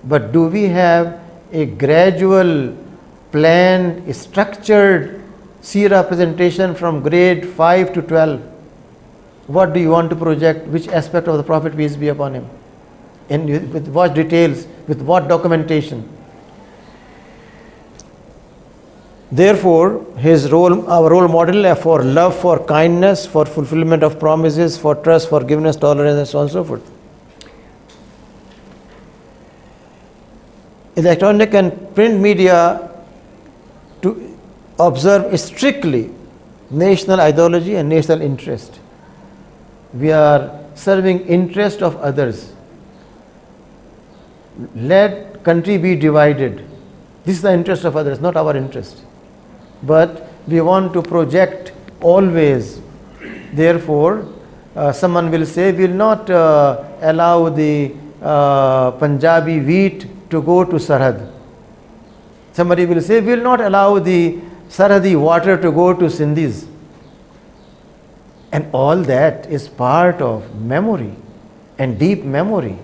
but do we have a gradual, planned, structured Seerah presentation from grade 5 to 12? What do you want to project? Which aspect of the Prophet, peace be upon him? And with what details? With what documentation? Therefore, our role model for love, for kindness, for fulfillment of promises, for trust, forgiveness, tolerance, and so on and so forth. Electronic and print media to observe strictly national ideology and national interest. We are serving interest of others. Let country be divided. This is the interest of others, not our interest. But we want to project always. Therefore, someone will say, we will not allow the Punjabi wheat to go to Sarhad. Somebody will say, we will not allow the Sarhadi water to go to Sindhis. And all that is part of memory and deep memory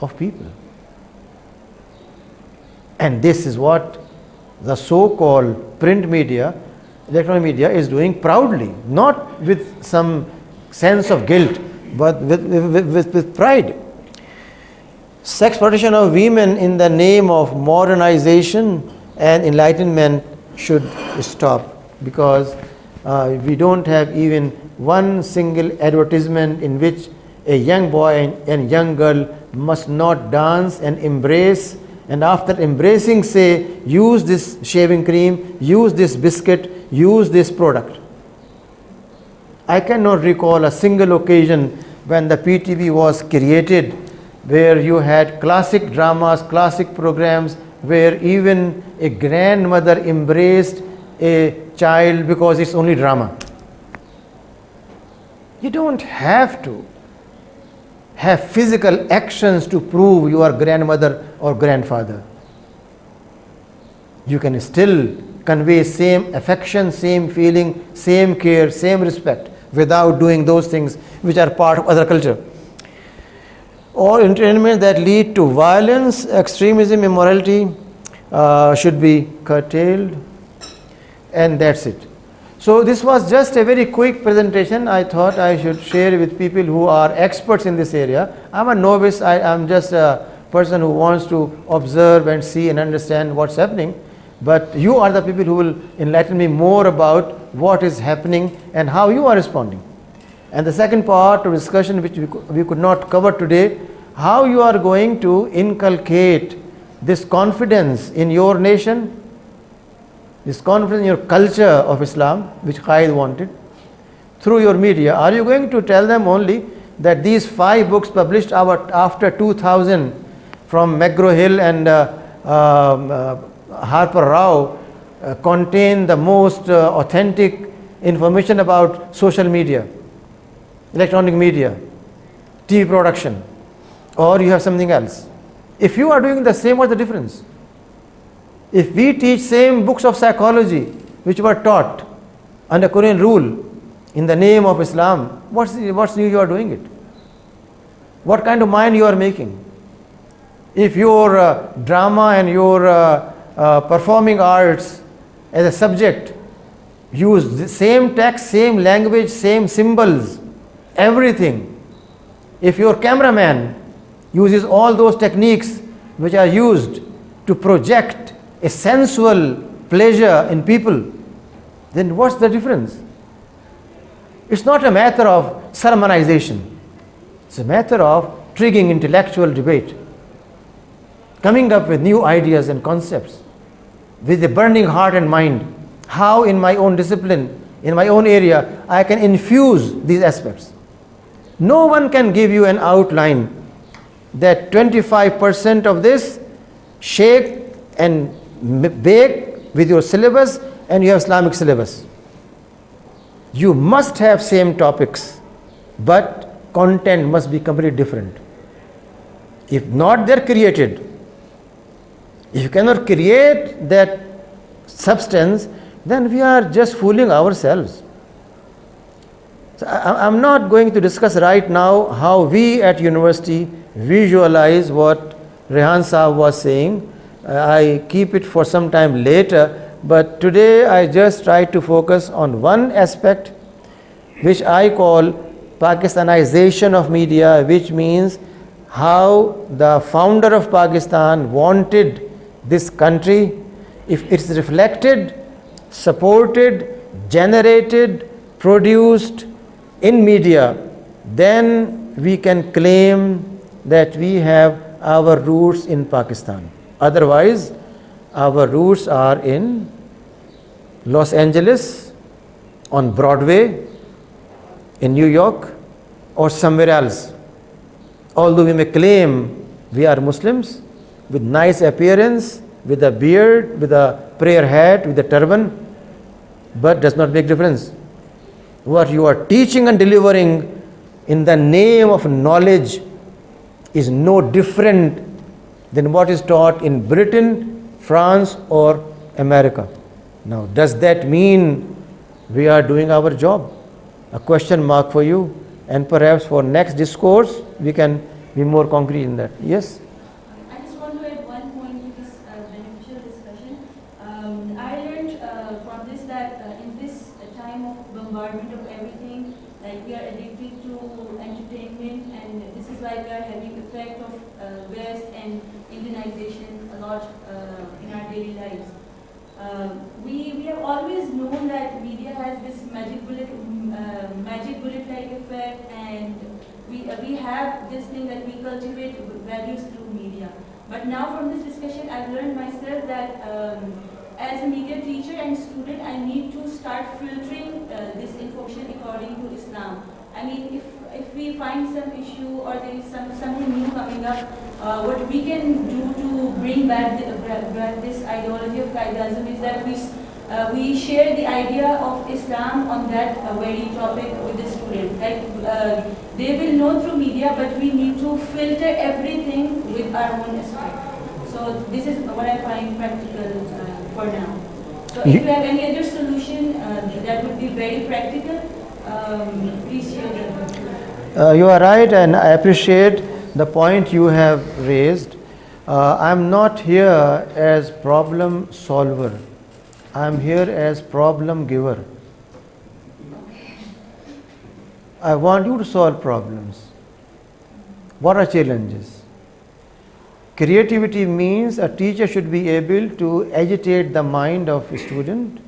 of people. And this is what the so-called print media, electronic media is doing proudly, not with some sense of guilt, but with pride. Sexploitation of women in the name of modernization and enlightenment should stop, because we don't have even one single advertisement in which a young boy and young girl must not dance and embrace, and after embracing say, use this shaving cream, use this biscuit, use this product. I cannot recall a single occasion when the PTV was created where you had classic dramas, classic programs, where even a grandmother embraced a child because it's only drama. You don't have to have physical actions to prove you are grandmother or grandfather. You can still convey same affection, same feeling, same care, same respect without doing those things which are part of other culture. Or entertainment that lead to violence, extremism, immorality should be curtailed, and that's it. So this was just a very quick presentation. I thought I should share with people who are experts in this area. I'm a novice. I'm just a person who wants to observe and see and understand what's happening. But you are the people who will enlighten me more about what is happening and how you are responding. And the second part of discussion, which we could not cover today, how you are going to inculcate this confidence in your nation, this confidence in your culture of Islam, which Qaid wanted, through your media. Are you going to tell them only that these 5 books published after 2000 from McGraw-Hill and Harper Rao contain the most authentic information about social media, electronic media, TV production, or you have something else? If you are doing the same, what's the difference? If we teach same books of psychology which were taught under Korean rule in the name of Islam, what's new you are doing it? What kind of mind you are making? If your drama and your performing arts as a subject use the same text, same language, same symbols, everything. If your cameraman uses all those techniques which are used to project a sensual pleasure in people, then what's the difference? It's not a matter of sermonization. It's a matter of triggering intellectual debate, coming up with new ideas and concepts with a burning heart and mind. How in my own discipline, in my own area, I can infuse these aspects. No one can give you an outline that 25% of this shake and bake with your syllabus and you have Islamic syllabus. You must have same topics, but content must be completely different. If not, they're created. If you cannot create that substance, then we are just fooling ourselves. So I'm not going to discuss right now how we at university visualize what Rehan Saab was saying. I keep it for some time later, but today I just try to focus on one aspect which I call Pakistanization of media, which means how the founder of Pakistan wanted this country. If it's reflected, supported, generated, produced in media, then we can claim that we have our roots in Pakistan. Otherwise, our roots are in Los Angeles, on Broadway, in New York, or somewhere else. Although we may claim we are Muslims with nice appearance, with a beard, with a prayer hat, with a turban, but does not make difference. What you are teaching and delivering in the name of knowledge is no different than what is taught in Britain, France, or America. Now, does that mean we are doing our job? A question mark for you, and perhaps for next discourse we can be more concrete in that. Yes? I just want to add one point to this beneficial discussion. I learned from this that in this time of bombardment of everything, like we are addicted to entertainment, and this is why we are having effect of West and Indianization a lot in our daily lives. We have always known that media has this magic bullet like effect, and we have this thing that we cultivate values through media. But now from this discussion, I've learned myself that as a media teacher and student, I need to start filtering this information according to Islam. I mean, if we find some issue or there is something new coming up, what we can do to bring back this ideology of Qaidism is that we share the idea of Islam on that very topic with the student. Like they will know through media, but we need to filter everything with our own aspect. So this is what I find practical for now. So if you have any other solution that would be very practical, please share that. You are right, and I appreciate the point you have raised. I am not here as problem solver. I am here as problem giver. I want you to solve problems. What are challenges? Creativity means a teacher should be able to agitate the mind of a student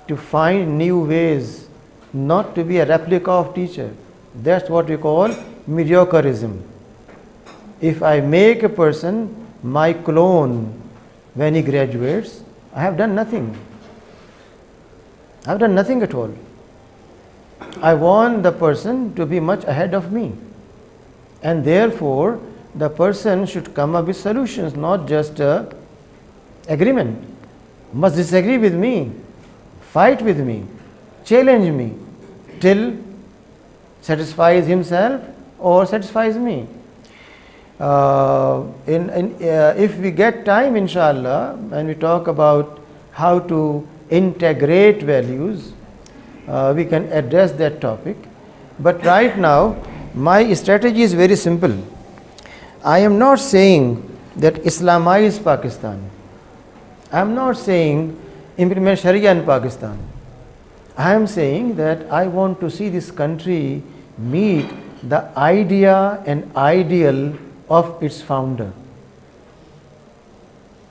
to find new ways, not to be a replica of teacher. That's what we call mediocrism. If I make a person my clone when he graduates, I have done nothing. I have done nothing at all. I want the person to be much ahead of me. And therefore, the person should come up with solutions, not just agreement. Must disagree with me, fight with me, challenge me, till satisfies himself or satisfies me. If we get time, inshallah, and we talk about how to integrate values, we can address that topic. But right now, my strategy is very simple. I am not saying that Islamize Pakistan. I am not saying implement Sharia in Pakistan. I am saying that I want to see this country meet the idea and ideal of its founder.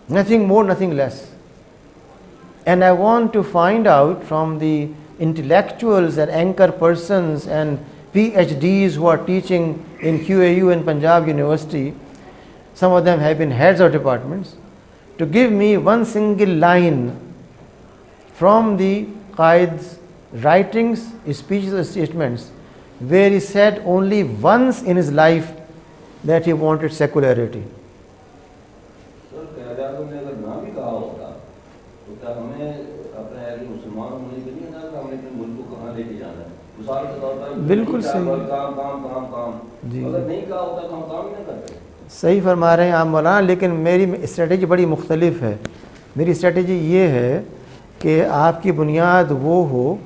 Nothing more, nothing less. And I want to find out from the intellectuals and anchor persons and PhDs who are teaching in QAU and Punjab University, some of them have been heads of departments, to give me one single line from the Qaid's writings, speeches or statements, where he said only once in his life that he wanted secularity. Sir, Quaid Azam نے اگر نہ بھی کہا ہوتا تو کیا ہمیں اپنے مسلمان ہونے کے لیے نہ ہم نے اپنے ملک کو کہاں لے کے جانا ہے؟ مثال کے طور پر بالکل صحیح. کام جی. اگر نہیں کہا ہوتا تو ہم کام نہیں کرتے. صحیح فرما رہے ہیں آپ مولانا، لیکن میری اسٹریٹجی بڑی مختلف ہے. میری اسٹریٹجی یہ ہے کہ آپ کی بنیاد وہ ہو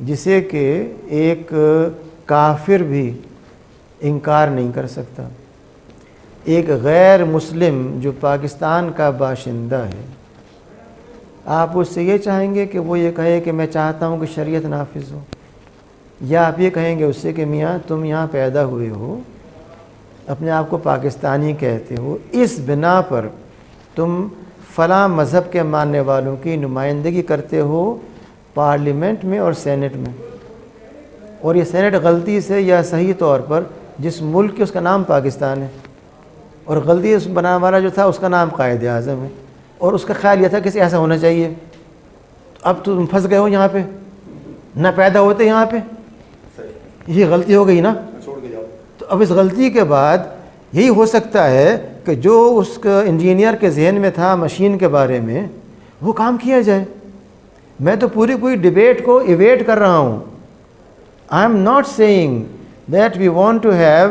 جسے کہ ایک کافر بھی انکار نہیں کر سکتا. ایک غیر مسلم جو پاکستان کا باشندہ ہے، آپ اس سے یہ چاہیں گے کہ وہ یہ کہے کہ میں چاہتا ہوں کہ شریعت نافذ ہو، یا آپ یہ کہیں گے اس سے کہ میاں تم یہاں پیدا ہوئے ہو، اپنے آپ کو پاکستانی کہتے ہو، اس بنا پر تم فلاں مذہب کے ماننے والوں کی نمائندگی کرتے ہو پارلیمنٹ میں اور سینٹ میں، اور یہ سینٹ غلطی سے یا صحیح طور پر جس ملک کے اس کا نام پاکستان ہے، اور غلطی اس بنانے والا جو تھا اس کا نام قائد اعظم ہے، اور اس کا خیال یہ تھا کہ ایسا ہونا چاہیے. اب تو تم پھنس گئے ہو یہاں پہ، نہ پیدا ہوتے یہاں پہ، یہ غلطی ہو گئی نا. تو اب اس غلطی کے بعد یہی ہو سکتا ہے کہ جو اس کا انجینئر کے ذہن میں تھا مشین کے بارے میں وہ کام کیا جائے. میں تو پوری ڈبیٹ کو ایویٹ کر رہا ہوں. I am not saying that we want to have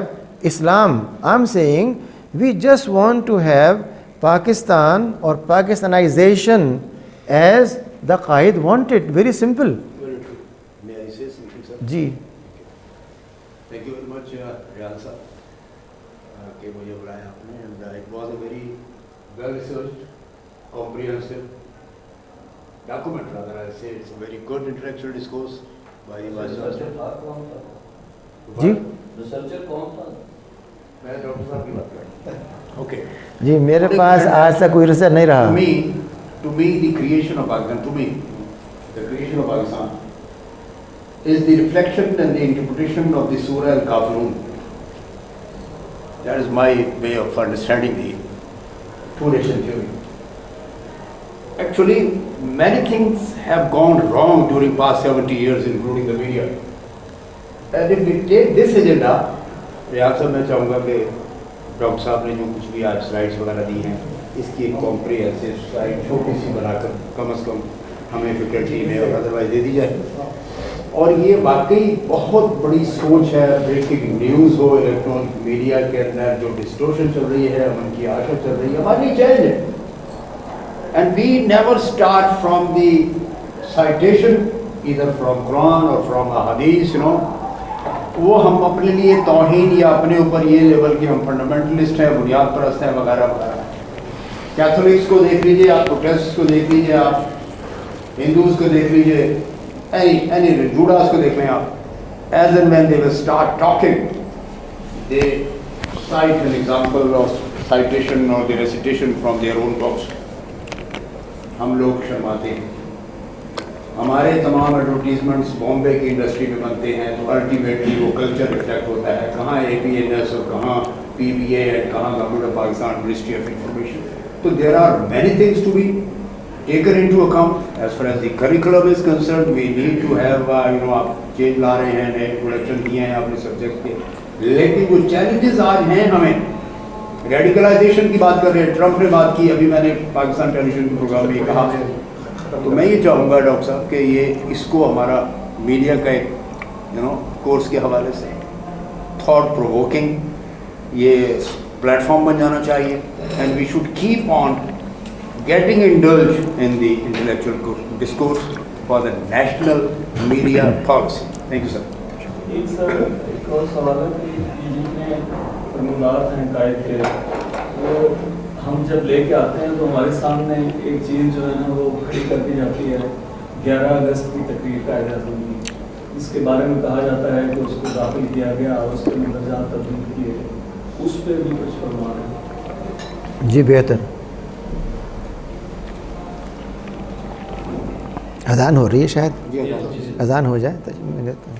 Islam, I am saying we just want to have Pakistan اور Pakistanization as the Quaid wanted. Very simple. جی Thank you very much, Riyal sir, کہ مجھے بلایا آپ نے. And it was a very well researched, comprehensive document, rather I say. It's a very good intellectual discourse by the Vice Chancellor. جی researcher کون تھا؟ میں ڈاکٹر صاحب کی بات کر رہا ہوں. Okay. جی میرے پاس آج تک کوئی ریسرچ نہیں رہا. To me, the creation of Pakistan, to me, the creation of Pakistan is the reflection and the interpretation of the Surah Al-Kafirun. That is my way of understanding the two-nation theory. Actually, many things have gone wrong during past 70 years, including the media. And if we take this agenda, ریاض صاحب میں چاہوں گا کہ doctor صاحب نے جو کچھ بھی آج سلائڈس وغیرہ دی ہیں اس کی ایک کمپریہنسو سلائڈ چھوٹی سی بنا کر کم از کم ہمیں فیکلٹی میں اور ادروائز دے دی جائے. اور یہ واقعی بہت بڑی سوچ ہے. بریکنگ نیوز ہو، الیکٹرانک میڈیا کے اندر جو ڈسٹورشن چل رہی ہے، امن کی آشا چل رہی ہے، ہمارے لیے چیلنج ہے. And we never start from the citation either from Quran اور فرام احادیث، وہ ہم اپنے لیے توہین یا اپنے اوپر یہ لیول کہ ہم فنڈامنٹلسٹ ہیں، بنیاد پرست ہیں وغیرہ وغیرہ. کیتھولکس کو دیکھ لیجیے آپ، پروٹیسٹ کو دیکھ لیجیے آپ، ہندوز کو دیکھ لیجیے، any جوڈاس کو دیکھ لیں آپ. As and when they will start talking, they cite an example of citation or the recitation from their own books. ہم لوگ شرماتے ہیں. ہمارے تمام ایڈورٹیزمنٹس بامبے کی انڈسٹری میں بنتے ہیں تو الٹیمیٹلی وہ کلچر ریفلیکٹ ہوتا ہے. کہاں APNS اور کہاں PBA اینڈ کہاں government of Pakistan ministry of information. تو there are many things to be taken into account. As far as the curriculum is concerned, we need to have آپ change لا رہے ہیں، نئے انٹروڈکشن دیے ہیں اپنے سبجیکٹ کے. لیکن جو چیلنجز آج ہیں ہمیں، ریڈیکلائزیشن کی بات کر رہے ہیں، ٹرمپ نے بات کی، ابھی میں نے پاکستان ٹیلی ویژن کے پروگرام میں یہ کہا. تو میں یہ چاہوں گا ڈاکٹر صاحب کہ یہ اس کو ہمارا میڈیا کا ایک کورس کے حوالے سے تھاٹ پرووکنگ یہ پلیٹ فارم بن جانا چاہیے. And we should keep on getting indulged in the intellectual discourse for the national media policy. Thank you, sir. ایک سر ایک اور سوال ہے کہ جتنے فرمولات ہیں قائد کے وہ ہم جب لے کے آتے ہیں تو ہمارے سامنے ایک چیز جو ہے نا وہ کھڑی کر دی جاتی ہے 11 اگست کی تقریر قائد اعظم کی. اس کے بارے میں کہا جاتا ہے کہ اس کو داخل کیا گیا اور اس کے مدرجات تبدیل کیے، اس پہ بھی کچھ فرما رہے ہیں. جی بہتر. اذان ہو رہی ہے شاید، اذان ہو جائے تو میں لیتا ہوں.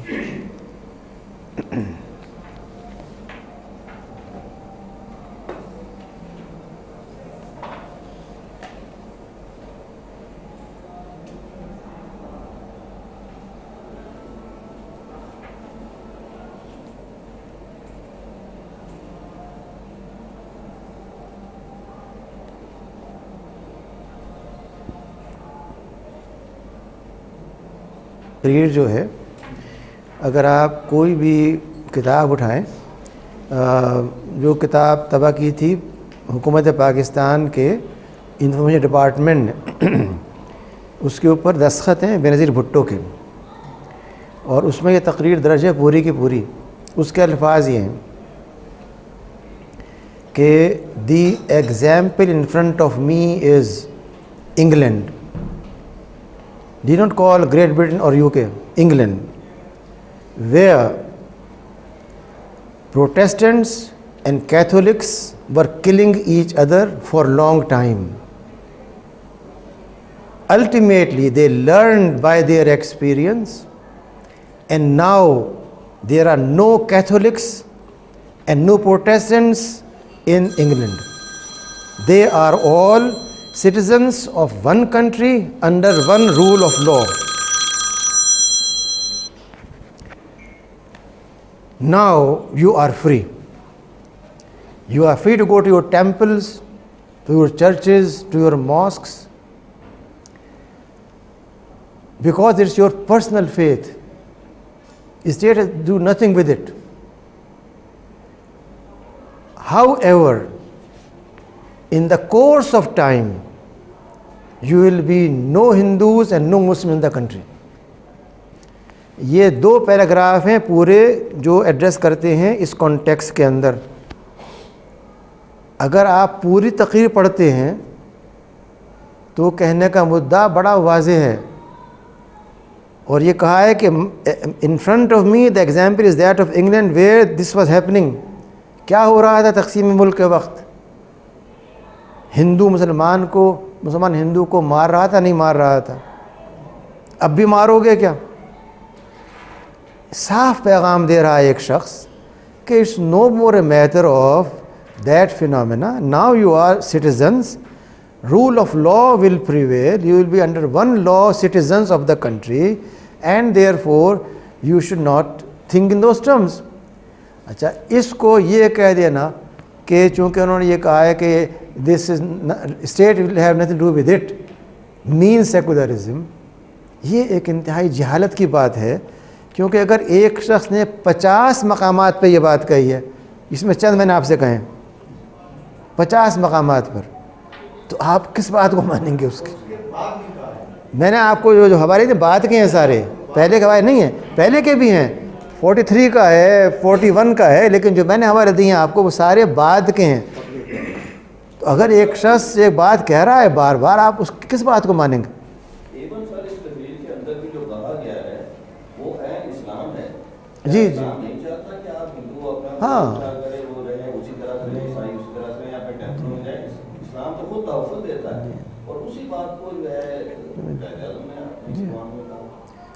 تقریر جو ہے، اگر آپ کوئی بھی کتاب اٹھائیں جو کتاب طبع کی تھی حکومت پاکستان کے انفارمیشن ڈپارٹمنٹ نے، اس کے اوپر دستخط ہیں بینظیر بھٹو کے، اور اس میں یہ تقریر درج ہے پوری کی پوری. اس کے الفاظ یہ ہیں کہ the example in front of me is England. Do not call Great Britain اور UK, England, where Protestants and Catholics were killing each other for long time. Ultimately, they learned by their experience, and now there are no Catholics and no Protestants in England. They are all citizens of one country under one rule of law. Now you are free. You are free to go to your temples, to your churches, to your mosques, because it's your personal faith. The state has to do nothing with it. However, in the course of time, you will be no Hindus and no Muslims in the country. یہ 2 paragraph ہیں پورے جو address کرتے ہیں اس context کے اندر. اگر آپ پوری تقریر پڑھتے ہیں تو کہنے کا مدعا بڑا واضح ہے، اور یہ کہا ہے کہ ان front of me the example is that of England where this was happening. کیا ہو رہا تھا تقسیم ملک کے وقت؟ مسلمان ہندو کو مار رہا تھا، نہیں مار رہا تھا؟ اب بھی مارو گے کیا؟ صاف پیغام دے رہا ہے ایک شخص کہ it's no more a matter of that phenomena. Now you are citizens, rule of law will prevail, you will be under one law citizens of the country, and therefore you should not think in those terms. اچھا، اس کو یہ کہہ دینا کہ چونکہ انہوں نے یہ کہا ہے کہ this is state will have nothing to do with it مین سیکولرزم، یہ ایک انتہائی جہالت کی بات ہے. کیونکہ اگر ایک شخص نے 50 مقامات پہ یہ بات کہی ہے، اس میں چند میں نے آپ سے کہیں 50 مقامات پر، تو آپ کس بات کو مانیں گے اس کی؟ میں نے آپ کو جو حوالے نے بات کے ہیں سارے، پہلے کے حوالے نہیں ہیں، پہلے کے بھی ہیں، 43 کا ہے، 41 کا ہے، لیکن جو میں نے حوالے دیے ہیں آپ کو وہ سارے بعد کے ہیں. تو اگر ایک شخص ایک بات کہہ رہا ہے بار بار، آپ اس کس بات کو مانیں گے؟ جی جی ہاں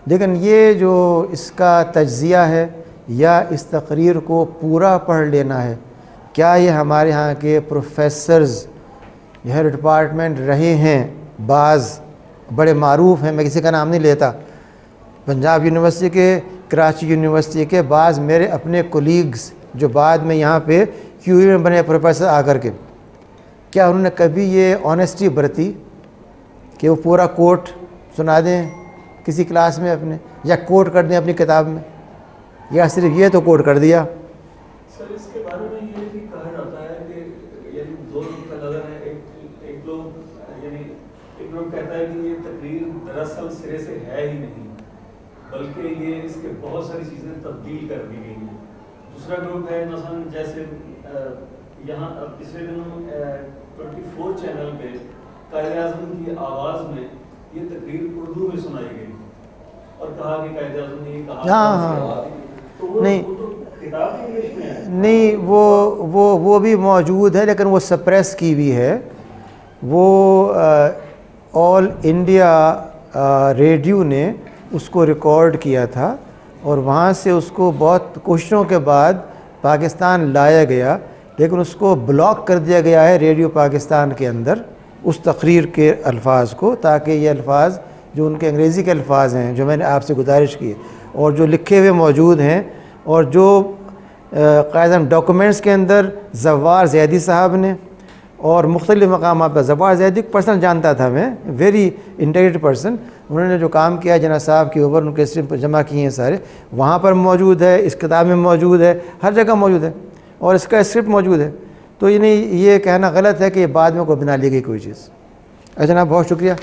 لیکن یہ جو اس کا تجزیہ ہے یا اس تقریر کو پورا پڑھ لینا ہے، کیا یہ ہمارے ہاں کے پروفیسرز جو ہے ڈپارٹمنٹ رہے ہیں، بعض بڑے معروف ہیں، میں کسی کا نام نہیں لیتا، پنجاب یونیورسٹی کے، کراچی یونیورسٹی کے بعض میرے اپنے کولیگز جو بعد میں یہاں پہ QE میں بنے پروفیسر آ کر کے، کیا انہوں نے کبھی یہ آنیسٹی برتی کہ وہ پورا کوٹ سنا دیں کسی کلاس میں اپنے، یا کوٹ کر دیں اپنی کتاب میں، یا صرف یہ تو کوٹ کر دیا؟ سر اس کے بارے میں یہ بھی کہا جاتا ہے کہ یعنی 2 نقطہ نظر ہے. ایک لوگ کہتا ہے کہ یہ تقریر دراصل سرے سے ہے ہی نہیں، بلکہ یہ اس کے بہت ساری چیزیں تبدیل کر دی گئی ہیں. دوسرا گروپ ہے مثلا جیسے یہاں پچھلے دنوں 24 چینل پہ قائد اعظم کی آواز میں یہ تقریر اردو میں سنائی گئی اور کہا کہ قائد اعظم نے یہ کہا. نہیں وہ بھی موجود ہے، لیکن وہ سپریس کی بھی ہے. وہ آل انڈیا ریڈیو نے اس کو ریکارڈ کیا تھا، اور وہاں سے اس کو بہت کوششوں کے بعد پاکستان لایا گیا، لیکن اس کو بلاک کر دیا گیا ہے ریڈیو پاکستان کے اندر اس تقریر کے الفاظ کو، تاکہ یہ الفاظ جو ان کے انگریزی کے الفاظ ہیں جو میں نے آپ سے گزارش کی اور جو لکھے ہوئے موجود ہیں، اور جو قائد اعظم ڈاکومنٹس کے اندر زوار زیدی صاحب نے اور مختلف مقامات پر، زوار زیدی پرسن جانتا تھا میں، ویری انٹیلیجنٹ پرسن، انہوں نے جو کام کیا جناح صاحب کے اوپر، ان کے صرف جمع کیے ہیں سارے، وہاں پر موجود ہے، اس کتاب میں موجود ہے، ہر جگہ موجود ہے. اور اس کا اسکرپٹ موجود ہے. تو یعنی یہ کہنا غلط ہے کہ یہ بعد میں کوئی بنا لی گئی کوئی چیز. اچھا جناب، بہت شکریہ.